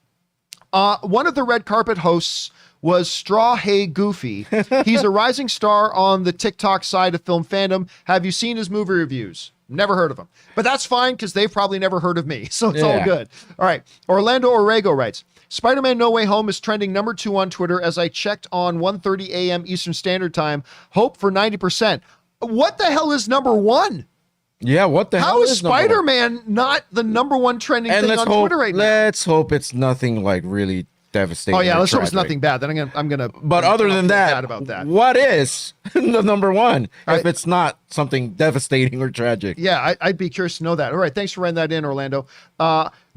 Speaker 1: one of the red carpet hosts was Straw Hey Goofy. He's a rising star on the TikTok side of film fandom. Have you seen his movie reviews? Never heard of him. But that's fine because they've probably never heard of me. So it's all good. All right. Orlando Orego writes, Spider-Man No Way Home is trending number 2 on Twitter as I checked on 1:30 a.m. Eastern Standard Time. Hope for 90%. What the hell is number 1?
Speaker 2: Yeah, what the hell
Speaker 1: is Spider-Man not the number 1 trending thing on Twitter right now?
Speaker 2: Let's hope it's nothing like really devastating.
Speaker 1: Oh yeah, let's hope it's nothing bad. Then I'm gonna.
Speaker 2: But other than that,
Speaker 1: about that,
Speaker 2: what is the number 1 if it's not something devastating or tragic?
Speaker 1: Yeah, I'd be curious to know that. All right, thanks for writing that in, Orlando.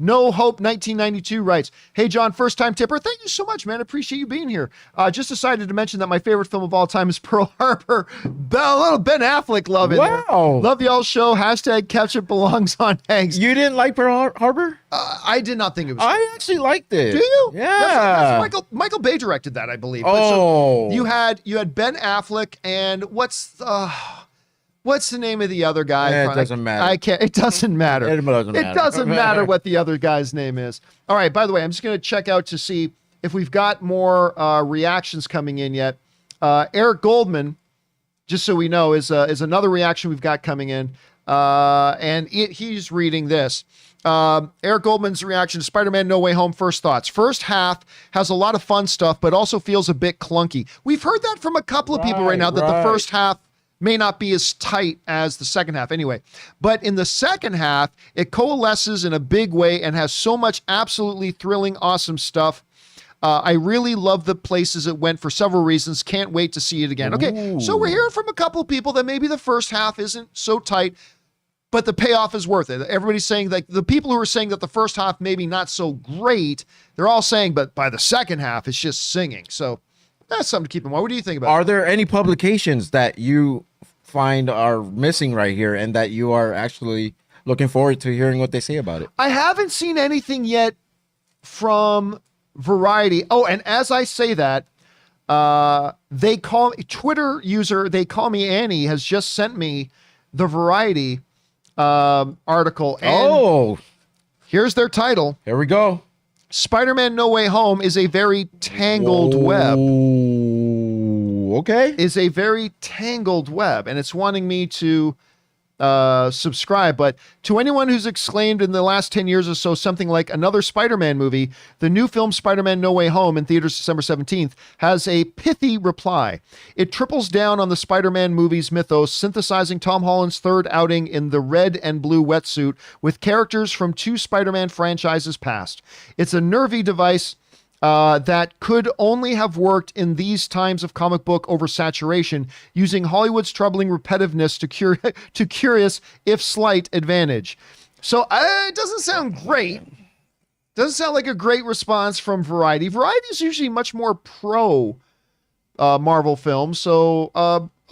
Speaker 1: No Hope 1992 writes, hey John, first time tipper. Thank you so much, man. Appreciate you being here. Just decided to mention that my favorite film of all time is Pearl Harbor. A little Ben Affleck love in there. Love y'all show. Hashtag ketchup belongs on eggs.
Speaker 2: You didn't like Pearl Harbor?
Speaker 1: I did not think it was.
Speaker 2: I actually liked it.
Speaker 1: Do you?
Speaker 2: Yeah.
Speaker 1: That's Michael Bay directed that, I believe.
Speaker 2: Oh.
Speaker 1: So you had Ben Affleck and what's the name of the other guy?
Speaker 2: It doesn't matter.
Speaker 1: It doesn't matter.
Speaker 2: It
Speaker 1: doesn't matter what the other guy's name is. All right. By the way, I'm just going to check out to see if we've got more reactions coming in yet. Eric Goldman, just so we know, is another reaction we've got coming in. And he's reading this. Eric Goldman's reaction to Spider-Man No Way Home. First thoughts. First half has a lot of fun stuff, but also feels a bit clunky. We've heard that from a couple of people right now, that the first half may not be as tight as the second half anyway. But in the second half, it coalesces in a big way and has so much absolutely thrilling, awesome stuff. I really love the places it went for several reasons. Can't wait to see it again. Okay, so we're hearing from a couple of people that maybe the first half isn't so tight, but the payoff is worth it. Everybody's saying, like, the people who are saying that the first half maybe not so great, they're all saying, but by the second half, it's just singing. So that's something to keep in mind. What do you think about it?
Speaker 2: Are there any publications that you find are missing right here and that you are actually looking forward to hearing what they say about it?
Speaker 1: I haven't seen anything yet from Variety. Oh, and as I say that, Twitter user, they call me Annie, has just sent me the Variety article. And here's their title.
Speaker 2: Here we go.
Speaker 1: Spider-Man No Way Home is a very tangled web.
Speaker 2: Okay.
Speaker 1: Is a very tangled web, and it's wanting me to subscribe. But to anyone who's exclaimed in the last 10 years or so something like another Spider-Man movie, the new film Spider-Man No Way Home in theaters December 17th has a pithy reply. It triples down on the Spider-Man movie's mythos, synthesizing Tom Holland's third outing in the red and blue wetsuit with characters from 2 Spider-Man franchises past. It's a nervy device that could only have worked in these times of comic book oversaturation, using Hollywood's troubling repetitiveness to curious, if slight, advantage. So it doesn't sound great. Doesn't sound like a great response from Variety. Variety is usually much more pro Marvel films. So,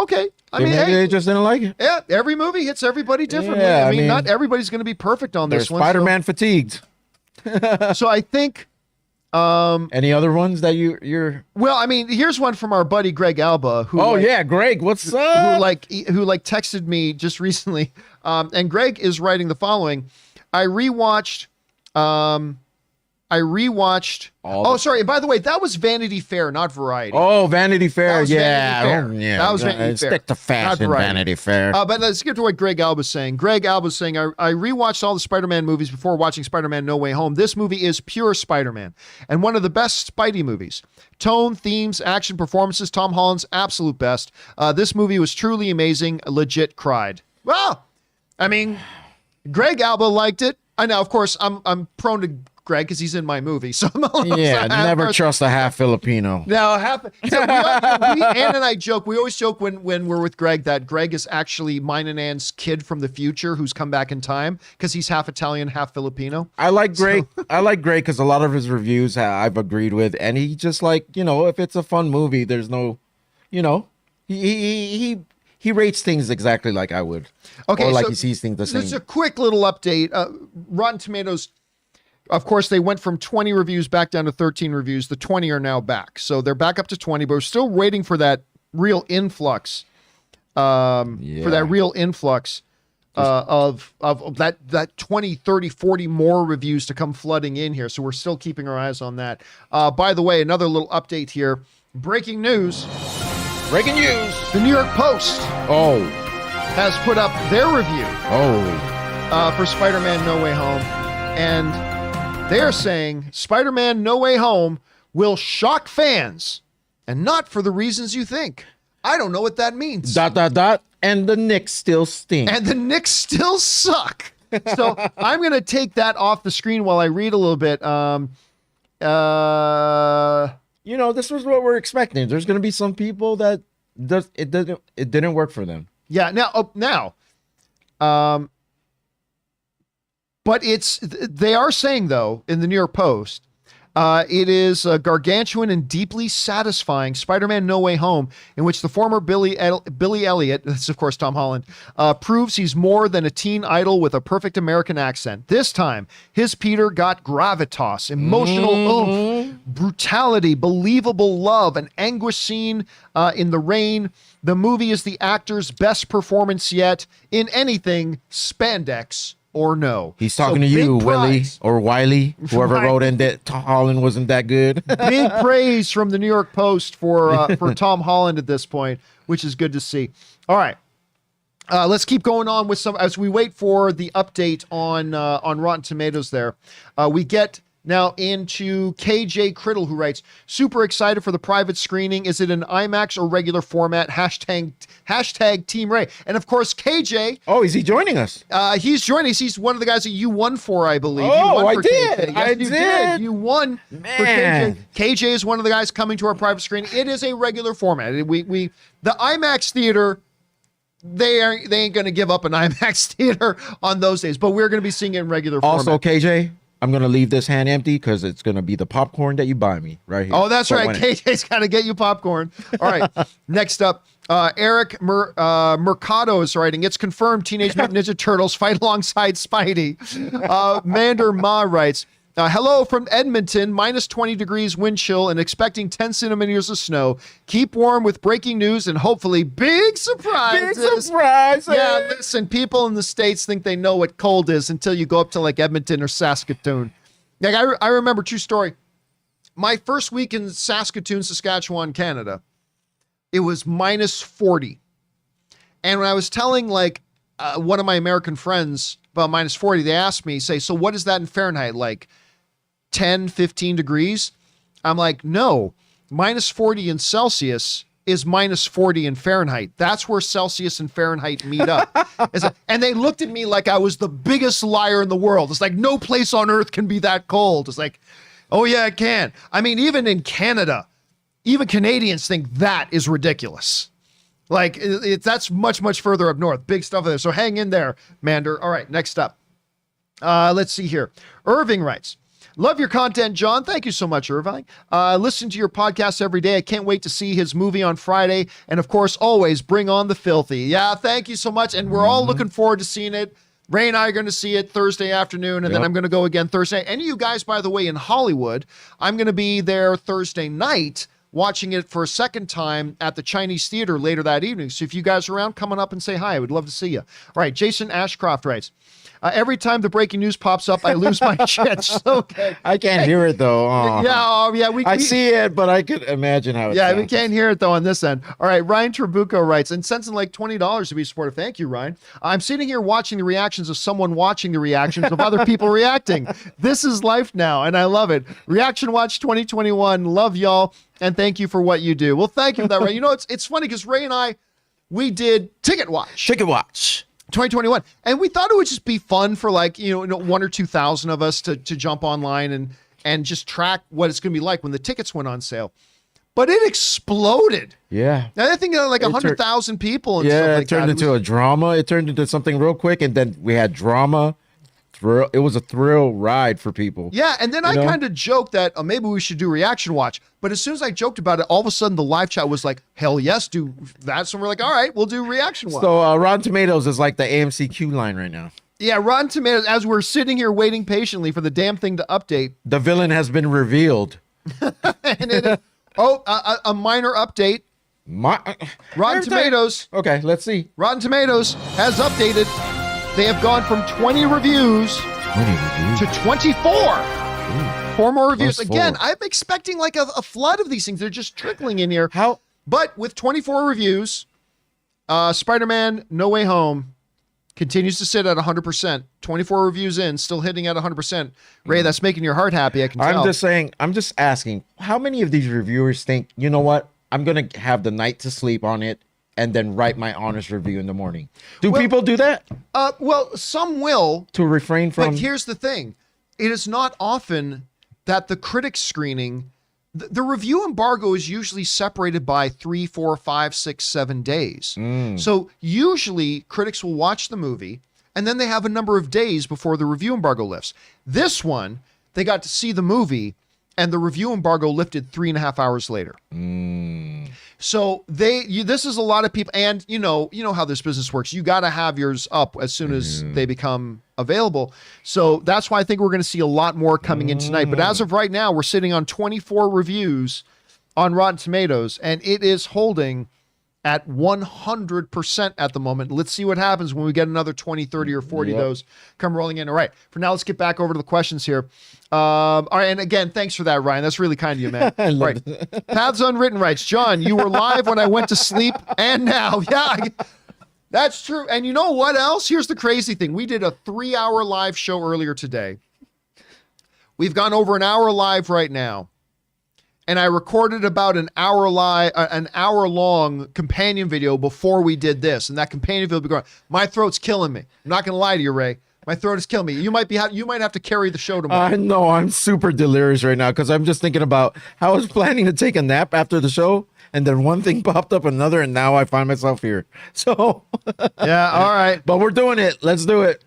Speaker 1: okay. I mean,
Speaker 2: maybe they just didn't like it.
Speaker 1: Yeah, every movie hits everybody differently.
Speaker 2: Yeah,
Speaker 1: I mean, not everybody's going to be perfect on this one.
Speaker 2: Spider-Man fatigued.
Speaker 1: So I think...
Speaker 2: Any other ones that you're
Speaker 1: well, I mean, here's one from our buddy Greg Alba, who
Speaker 2: Greg, what's up?
Speaker 1: Who texted me just recently. And Greg is writing the following. I rewatched sorry, by the way, that was Vanity Fair, not Variety.
Speaker 2: Oh, Vanity Fair.
Speaker 1: Yeah.
Speaker 2: Vanity Fair.
Speaker 1: That was Vanity Fair.
Speaker 2: Stick to fashion, Vanity Fair.
Speaker 1: But let's get to what Greg Alba's saying. Greg Alba's saying, I rewatched all the Spider-Man movies before watching Spider-Man No Way Home. This movie is pure Spider-Man and one of the best Spidey movies. Tone, themes, action, performances, Tom Holland's absolute best. This movie was truly amazing. Legit cried. Well, I mean, Greg Alba liked it. I know, of course, I'm prone to Greg because he's in my movie. So
Speaker 2: never trust a half Filipino.
Speaker 1: No, Ann and I joke. We always joke when we're with Greg that Greg is actually mine and Ann's kid from the future who's come back in time because he's half Italian, half Filipino.
Speaker 2: I like Greg. I like Greg because a lot of his reviews I've agreed with, and he just if it's a fun movie, there's no, he rates things exactly like I would.
Speaker 1: Okay,
Speaker 2: or
Speaker 1: so
Speaker 2: he sees things the same.
Speaker 1: There's a quick little update. Rotten Tomatoes. Of course, they went from 20 reviews back down to 13 reviews. The 20 are now back. So they're back up to 20, but we're still waiting for that real influx. Of that 20, 30, 40 more reviews to come flooding in here. So we're still keeping our eyes on that. By the way, another little update here. Breaking news.
Speaker 2: Breaking news.
Speaker 1: The New York Post has put up their review for Spider-Man No Way Home. And they're saying Spider-Man No Way Home will shock fans, and not for the reasons you think. I don't know what that means. ...
Speaker 2: And the Knicks still stink.
Speaker 1: And the Knicks still suck. So I'm going to take that off the screen while I read a little bit.
Speaker 2: This was what we're expecting. There's going to be some people that it didn't work for them.
Speaker 1: Yeah. But they are saying, though, in the New York Post, it is a gargantuan and deeply satisfying Spider-Man No Way Home, in which the former Billy Elliot, that's of course Tom Holland, proves he's more than a teen idol with a perfect American accent. This time, his Peter got gravitas, emotional oomph, brutality, believable love, an anguish scene in the rain. The movie is the actor's best performance yet in anything spandex or no.
Speaker 2: He's talking to you, Willie or Wiley, whoever wrote in that Tom Holland wasn't that good.
Speaker 1: Big praise from the New York Post for Tom Holland at this point, which is good to see. All right. Let's keep going on with some as we wait for the update on Rotten Tomatoes there. We get now into KJ Criddle, who writes, super excited for the private screening. Is it an IMAX or regular format? Hashtag Team Ray. And of course, KJ.
Speaker 2: Oh, is he joining us?
Speaker 1: He's joining us. He's one of the guys that you won for, I believe.
Speaker 2: Oh, I did.
Speaker 1: Yes,
Speaker 2: I did.
Speaker 1: You won for KJ. KJ is one of the guys coming to our private screening. It is a regular format. The IMAX theater, they ain't going to give up an IMAX theater on those days, but we're going to be seeing it in regular format.
Speaker 2: Also, KJ, I'm going to leave this hand empty because it's going to be the popcorn that you buy me right here.
Speaker 1: Oh, that's right. KJ's got to get you popcorn. All right. Next up, Eric Mercado is writing, it's confirmed Teenage Mutant Ninja Turtles fight alongside Spidey. Mander Ma writes, hello from Edmonton, minus 20 degrees wind chill and expecting 10 centimeters of snow. Keep warm with breaking news and hopefully big surprises.
Speaker 2: Big surprises.
Speaker 1: Yeah, listen, people in the States think they know what cold is until you go up to like Edmonton or Saskatoon. Like I remember, true story, my first week in Saskatoon, Saskatchewan, Canada, it was minus 40. And when I was telling like one of my American friends, about -40, they asked me, say, so what is that in Fahrenheit? Like 10, 15 degrees? I'm like, no, -40 in Celsius is -40 in Fahrenheit. That's where Celsius and Fahrenheit meet up. And they looked at me like I was the biggest liar in the world. It's like, no place on earth can be that cold. It's like, oh yeah, it can. I mean, even in Canada, even Canadians think that is ridiculous. Like, that's much, much further up north. Big stuff there. So hang in there, Mander. All right, next up. Let's see here. Irving writes, love your content, John. Thank you so much, Irving. Listen to your podcast every day. I can't wait to see his movie on Friday. And of course, always bring on the filthy. Yeah, thank you so much. And we're all looking forward to seeing it. Ray and I are going to see it Thursday afternoon, and then I'm going to go again Thursday. Any of you guys, by the way, in Hollywood, I'm going to be there Thursday night watching it for a second time at the Chinese Theater later that evening. So if you guys are around, come on up and say hi. I would love to see you. All right, Jason Ashcroft writes, every time the breaking news pops up, I lose my shit. Okay.
Speaker 2: I can't hear it though.
Speaker 1: Yeah,
Speaker 2: I see it, but I could imagine how it sounds.
Speaker 1: We can't hear it though on this end. All right, Ryan Trabuco writes, and sends in like $20 to be supportive. Thank you, Ryan. I'm sitting here watching the reactions of someone watching the reactions of other people reacting. This is life now, and I love it. Reaction Watch 2021. Love y'all, and thank you for what you do. Well, thank you for that, Ray. You know, it's funny because Ray and I, we did Ticket Watch. 2021. And we thought it would just be fun for like, 1 or 2,000 of us to jump online and just track what it's going to be like when the tickets went on sale. But it exploded.
Speaker 2: Yeah.
Speaker 1: I think like 100,000 people and stuff like that.
Speaker 2: It turned into a drama. It turned into something real quick. And then we had drama. Thrill. It was a thrill ride for people.
Speaker 1: Yeah, and then I kind of joked that maybe we should do Reaction Watch. But as soon as I joked about it, all of a sudden the live chat was like, hell yes, do that. So we're like, all right, we'll do Reaction Watch.
Speaker 2: So Rotten Tomatoes is like the AMC queue line right now.
Speaker 1: Yeah, Rotten Tomatoes, as we're sitting here waiting patiently for the damn thing to update.
Speaker 2: The villain has been revealed.
Speaker 1: And a minor update. Rotten Tomatoes.
Speaker 2: Okay, let's see.
Speaker 1: Rotten Tomatoes has updated. They have gone from 20 reviews to 24. Ooh, 4 more reviews. Again, I'm expecting like a flood of these things. They're just trickling in here. But with 24 reviews, Spider-Man No Way Home continues to sit at 100%. 24 reviews in, still hitting at 100%. Ray, that's making your heart happy, I can tell.
Speaker 2: I'm just asking, how many of these reviewers think, you know what, I'm going to have the night to sleep on it and then write my honest review in the morning? Do people do that?
Speaker 1: Well, some will.
Speaker 2: To refrain from...
Speaker 1: But here's the thing. It is not often that the critic screening... The review embargo is usually separated by 3, 4, 5, 6, 7 days. So usually critics will watch the movie and then they have a number of days before the review embargo lifts. This one, they got to see the movie and the review embargo lifted 3.5 hours later. So this is a lot of people, and you know how this business works. You got to have yours up as soon as they become available. So that's why I think we're going to see a lot more coming in tonight. But as of right now, we're sitting on 24 reviews on Rotten Tomatoes, and it is holding at 100% at the moment. Let's see what happens when we get another 20, 30, or 40 of those come rolling in. All right, for now, let's get back over to the questions here. All right, and again, thanks for that, Ryan. That's really kind of you, man. Right. Paths Unwritten writes, John, you were live when I went to sleep, and now. Yeah, that's true. And you know what else? Here's the crazy thing. We did a 3-hour live show earlier today. We've gone over an hour live right now. And I recorded about an hour-long companion video before we did this. And that companion video will be going, my throat's killing me. I'm not going to lie to you, Ray. My throat is killing me. You might have to carry the show tomorrow.
Speaker 2: No, I'm super delirious right now because I'm just thinking about how I was planning to take a nap after the show. And then one thing popped up another, and now I find myself here. So,
Speaker 1: yeah, all right.
Speaker 2: But we're doing it. Let's do it.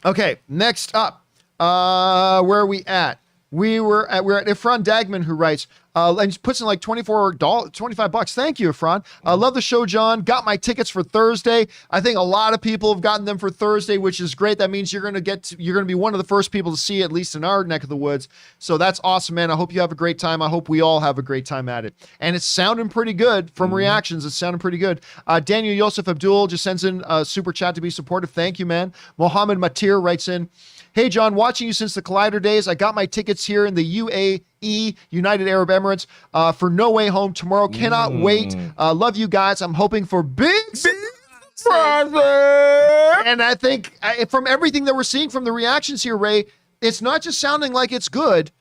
Speaker 1: Okay, next up. Where are we at? We're at Efron Dagman, who writes, and puts in like $25. Thank you, Efron. Love the show, John. Got my tickets for Thursday. I think a lot of people have gotten them for Thursday, which is great. That means you're going to be one of the first people to see it, at least in our neck of the woods. So that's awesome, man. I hope you have a great time. I hope we all have a great time at it. And it's sounding pretty good from reactions. It's sounding pretty good. Daniel Yosef Abdul just sends in a super chat to be supportive. Thank you, man. Mohammed Matir writes in, hey, John, watching you since the Collider days. I got my tickets here in the UAE, United Arab Emirates, for No Way Home tomorrow. Cannot wait. Love you guys. I'm hoping for big And I think from everything that we're seeing from the reactions here, Ray, it's not just sounding like it's good,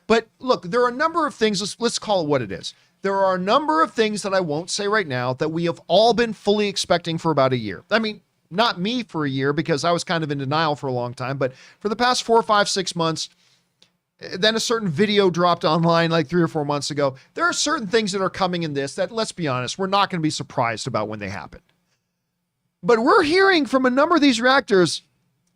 Speaker 1: but look, there are a number of things. Let's call it what it is. There are a number of things that I won't say right now that we have all been fully expecting for about a year. I mean, not me for a year because I was kind of in denial for a long time, but for the past 4, 5, 6 months, then a certain video dropped online like 3 or 4 months ago. There are certain things that are coming in this that, let's be honest, we're not going to be surprised about when they happen. But we're hearing from a number of these reactors,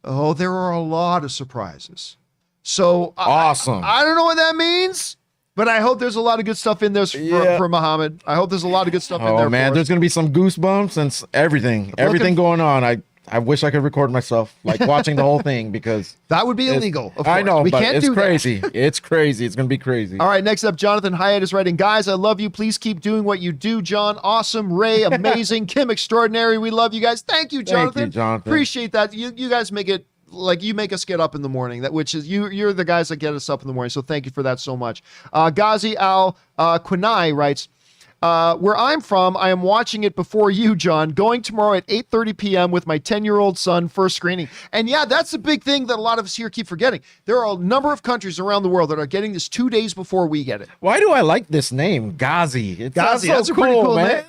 Speaker 1: oh, there are a lot of surprises. So
Speaker 2: awesome.
Speaker 1: I don't know what that means, but I hope there's a lot of good stuff in there for Muhammad. I hope there's a lot of good stuff in there.
Speaker 2: Oh man, there's gonna be some goosebumps and everything going on. I wish I could record myself, like watching the whole thing, because
Speaker 1: that would be illegal. Of course.
Speaker 2: I know,
Speaker 1: we
Speaker 2: but
Speaker 1: can't
Speaker 2: it's
Speaker 1: do
Speaker 2: crazy.
Speaker 1: That.
Speaker 2: It's crazy. It's gonna be crazy.
Speaker 1: All right, next up, Jonathan Hyatt is writing, guys, I love you. Please keep doing what you do, John. Awesome. Ray, amazing. Kim, extraordinary. We love you guys. Thank you, Jonathan.
Speaker 2: Thank you, Jonathan.
Speaker 1: Appreciate that. You guys make it like you make us get up in the morning. Which is you're the guys that get us up in the morning. So thank you for that so much. Ghazi Al Quinai writes, where I'm from, I am watching it before you, John, going tomorrow at 8:30 p.m. with my 10-year-old son, first screening. And yeah, that's the big thing that a lot of us here keep forgetting. There are a number of countries around the world that are getting this 2 days before we get it.
Speaker 2: Why do I like this name, Ghazi?
Speaker 1: Ghazi, that's a pretty cool name.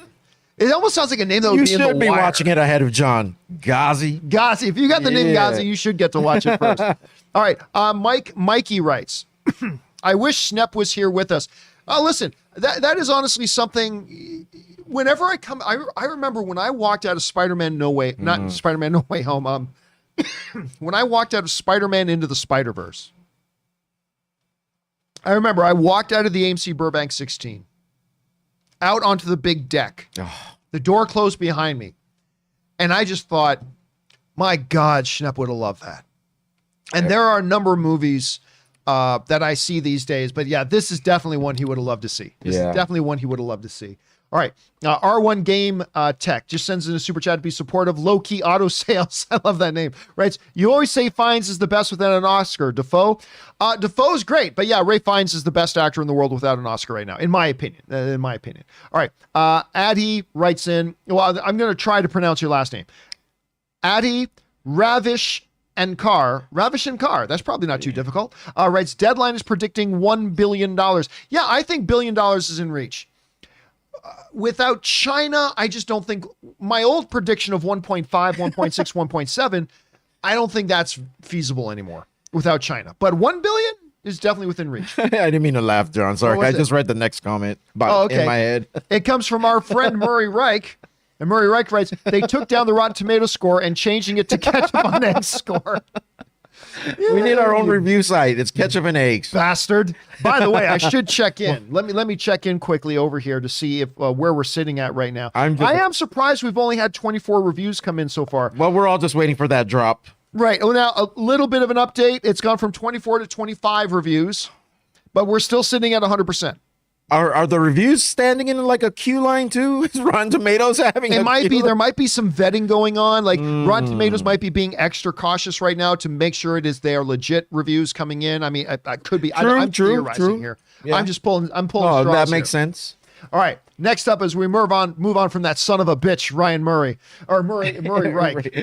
Speaker 1: It almost sounds like a name that would be in The Wire.
Speaker 2: You should be watching it ahead of John. Ghazi.
Speaker 1: Ghazi. If you got the name Ghazi, you should get to watch it first. All right. Mikey writes, I wish Snep was here with us. Listen, that is honestly something. Whenever I come, I remember when I walked out of Spider-Man No Way, not Spider-Man No Way Home. When I walked out of Spider-Man Into the Spider-Verse, I remember I walked out of the AMC Burbank 16, out onto the big deck. The door closed behind me, and I just thought, my God, Schnepp would have loved that. And there are a number of movies that I see these days. But yeah, this is definitely one he would have loved to see. This is definitely one he would have loved to see. All right. R1 Game Tech just sends in a super chat to be supportive. Low Key Auto Sales. I love that name. Right. You always say Fiennes is the best without an Oscar. Defoe. Defoe's great. But yeah, Ray Fiennes is the best actor in the world without an Oscar right now, in my opinion. All right. Addy writes in. Well, I'm going to try to pronounce your last name. Addy Ravish and Carr. That's probably not too difficult. Writes, Deadline is predicting $1 billion. Yeah, I think $1 billion is in reach. Without China, I just don't think my old prediction of 1.5, 1.6, 1.7, I don't think that's feasible anymore without China. But 1 billion is definitely within reach.
Speaker 2: I didn't mean to laugh, John. Sorry. I just read the next comment in my head.
Speaker 1: It comes from our friend Murray Reich. And Murray Reich writes, they took down the Rotten Tomato score and changing it to Ketchup on Eggs score.
Speaker 2: We need our own review site. It's Ketchup and Eggs.
Speaker 1: Bastard. By the way, I should check in. Let me check in quickly over here to see if where we're sitting at right now. I am surprised we've only had 24 reviews come in so far.
Speaker 2: Well, we're all just waiting for that drop.
Speaker 1: Right. Oh, now a little bit of an update. It's gone from 24 to 25 reviews, but we're still sitting at 100%.
Speaker 2: Are the reviews standing in like a queue line too? Is Rotten Tomatoes having
Speaker 1: It might be. There might be some vetting going on. Like Rotten Tomatoes might be being extra cautious right now to make sure they are legit reviews coming in. I mean, I could be. I'm theorizing here. Yeah. I'm pulling straws
Speaker 2: that makes sense.
Speaker 1: All right. Next up, as we move on from that son of a bitch, Ryan Murray, or Murray Reich.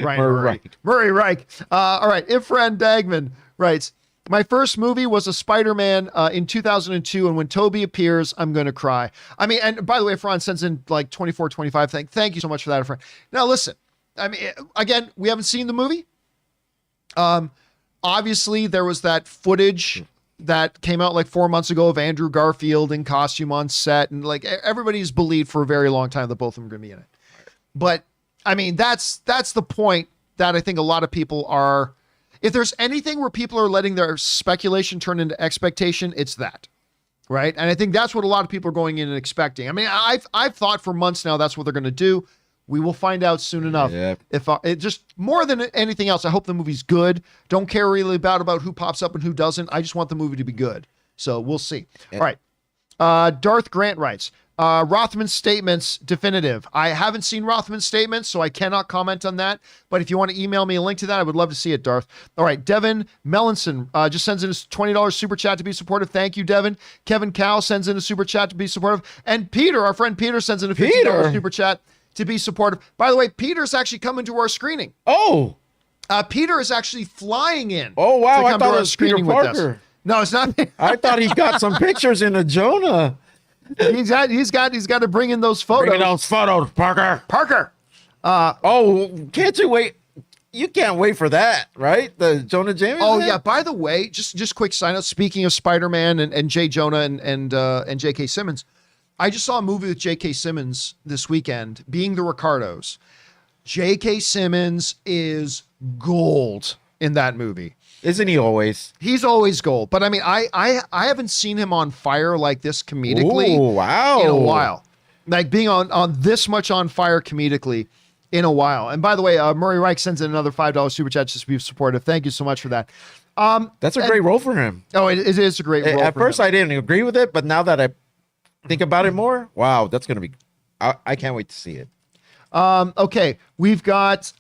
Speaker 1: Murray Reich. All right. Ifran Dagman writes, my first movie was a Spider-Man in 2002, and when Toby appears, I'm going to cry. I mean, and by the way, Efron sends in like 24, 25. Thank you so much for that, Efron. Now, listen, I mean, again, we haven't seen the movie. Obviously, there was that footage that came out like 4 months ago of Andrew Garfield in costume on set, and like everybody's believed for a very long time that both of them are going to be in it. But, I mean, that's the point that I think a lot of people are... If there's anything where people are letting their speculation turn into expectation, it's that, right? And I think that's what a lot of people are going in and expecting. I mean, I've thought for months now that's what they're going to do. We will find out soon enough. Yeah. If it just more than anything else, I hope the movie's good. Don't care really about who pops up and who doesn't. I just want the movie to be good. So we'll see. Yeah. All right. Darth Grant writes, Rothman's statements definitive. I haven't seen Rothman's statements, so I cannot comment on that. But if you want to email me a link to that, I would love to see it, Darth. All right. Devin Mellinson just sends in a $20 super chat to be supportive. Thank you, Devin. Kevin Cow sends in a super chat to be supportive. And Peter, our friend Peter, sends in a $50 super chat. to be supportive. By the way, Peter's actually coming to our screening.
Speaker 2: Oh.
Speaker 1: Peter is actually flying in.
Speaker 2: Oh, wow.
Speaker 1: To
Speaker 2: I
Speaker 1: come
Speaker 2: thought
Speaker 1: to
Speaker 2: it
Speaker 1: our
Speaker 2: was Peter
Speaker 1: screening with us.
Speaker 2: Parker.
Speaker 1: No, it's not.
Speaker 2: I thought he got some pictures in a Jonah.
Speaker 1: He's got to bring in those photos.
Speaker 2: Bring in those photos, Parker.
Speaker 1: Parker.
Speaker 2: Can't you wait? You can't wait for that, right? The Jonah Jameson.
Speaker 1: Oh yeah. By the way, just quick sign up. Speaking of Spider-Man and J. Jonah and J.K. Simmons, I just saw a movie with J.K. Simmons this weekend, Being the Ricardos. J.K. Simmons is gold in that movie.
Speaker 2: Isn't he always?
Speaker 1: He's always gold. But I mean, I haven't seen him on fire like this comedically
Speaker 2: Ooh, wow.
Speaker 1: in a while. Like being on this much on fire comedically in a while. And by the way, Murray Reich sends in another $5 super chat just to be supportive. Thank you so much for that.
Speaker 2: That's a great role for him.
Speaker 1: Oh, it is a great role.
Speaker 2: At first, I didn't agree with it, but now that I think about it more, wow, that's going to be, I can't wait to see it.
Speaker 1: Okay, we've got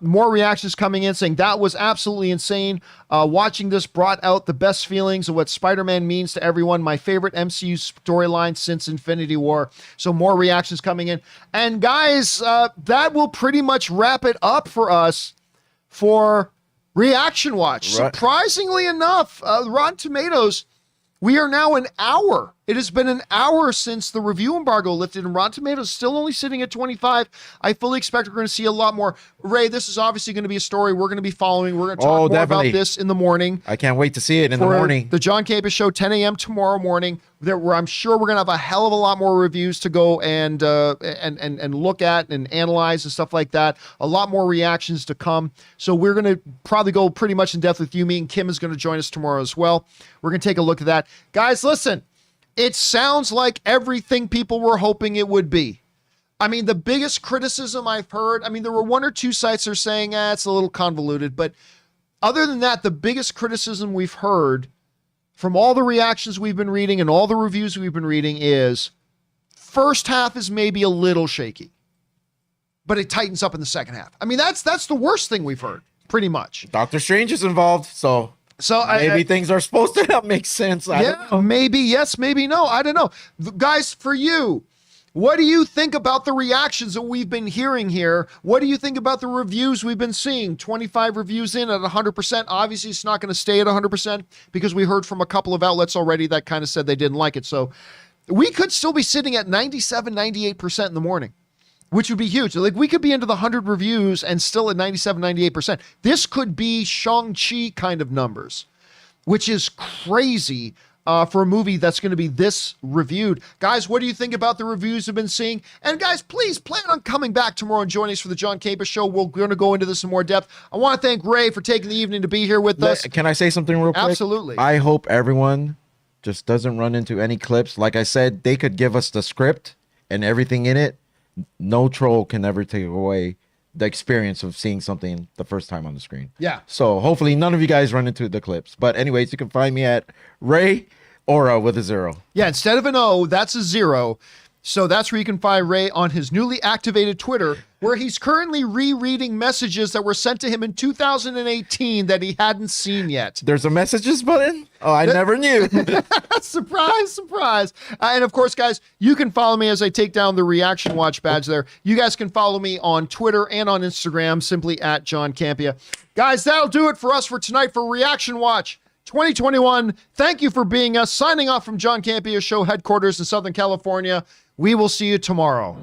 Speaker 1: more reactions coming in saying that was absolutely insane. Watching this brought out the best feelings of what Spider-Man means to everyone. My favorite MCU storyline since Infinity War. So more reactions coming in. And guys, that will pretty much wrap it up for us for Reaction Watch.
Speaker 2: Right.
Speaker 1: Surprisingly enough, Rotten Tomatoes, we are now an hour. It has been an hour since the review embargo lifted, and Rotten Tomatoes still only sitting at 25. I fully expect we're going to see a lot more. Ray, this is obviously going to be a story we're going to be following. We're going to talk more
Speaker 2: definitely.
Speaker 1: about this in the morning.
Speaker 2: I can't wait to see it in the morning.
Speaker 1: The John Campea Show, 10 a.m. tomorrow morning, where I'm sure we're going to have a hell of a lot more reviews to go and look at and analyze and stuff like that. A lot more reactions to come. So we're going to probably go pretty much in depth with you. Me and Kim is going to join us tomorrow as well. We're going to take a look at that. Guys, listen. It sounds like everything people were hoping it would be. I mean, the biggest criticism I've heard, I mean, there were one or two sites that are saying, it's a little convoluted, but other than that, the biggest criticism we've heard from all the reactions we've been reading and all the reviews we've been reading is first half is maybe a little shaky, but it tightens up in the second half. I mean, that's the worst thing we've heard, pretty much.
Speaker 2: Doctor Strange is involved, so maybe things are supposed to make sense. I don't know.
Speaker 1: Maybe yes, maybe no. I don't know. Guys, for you, what do you think about the reactions that we've been hearing here? What do you think about the reviews we've been seeing? 25 reviews in at 100%. Obviously, it's not going to stay at 100% because we heard from a couple of outlets already that kind of said they didn't like it. So we could still be sitting at 97, 98% in the morning, which would be huge. Like we could be into the 100 reviews and still at 97, 98%. This could be Shang-Chi kind of numbers, which is crazy for a movie that's going to be this reviewed. Guys, what do you think about the reviews we've been seeing? And guys, please plan on coming back tomorrow and joining us for the John Campea Show. We're going to go into this in more depth. I want to thank Ray for taking the evening to be here with us.
Speaker 2: Can I say something real quick?
Speaker 1: Absolutely.
Speaker 2: I hope everyone just doesn't run into any clips. Like I said, they could give us the script and everything in it. No troll can ever take away the experience of seeing something the first time on the screen.
Speaker 1: Yeah.
Speaker 2: So hopefully none of you guys run into the clips. But anyways, you can find me at Ray Aura with a 0.
Speaker 1: Yeah, instead of an O, that's a 0. So that's where you can find Ray on his newly activated Twitter, where he's currently rereading messages that were sent to him in 2018 that he hadn't seen yet.
Speaker 2: There's a messages button? Oh, I never knew.
Speaker 1: Surprise, surprise. And of course, guys, you can follow me as I take down the Reaction Watch badge there. You guys can follow me on Twitter and on Instagram, simply at John Campea. Guys, that'll do it for us for tonight for Reaction Watch 2021. Thank you for being us. Signing off from John Campea Show headquarters in Southern California. We will see you tomorrow.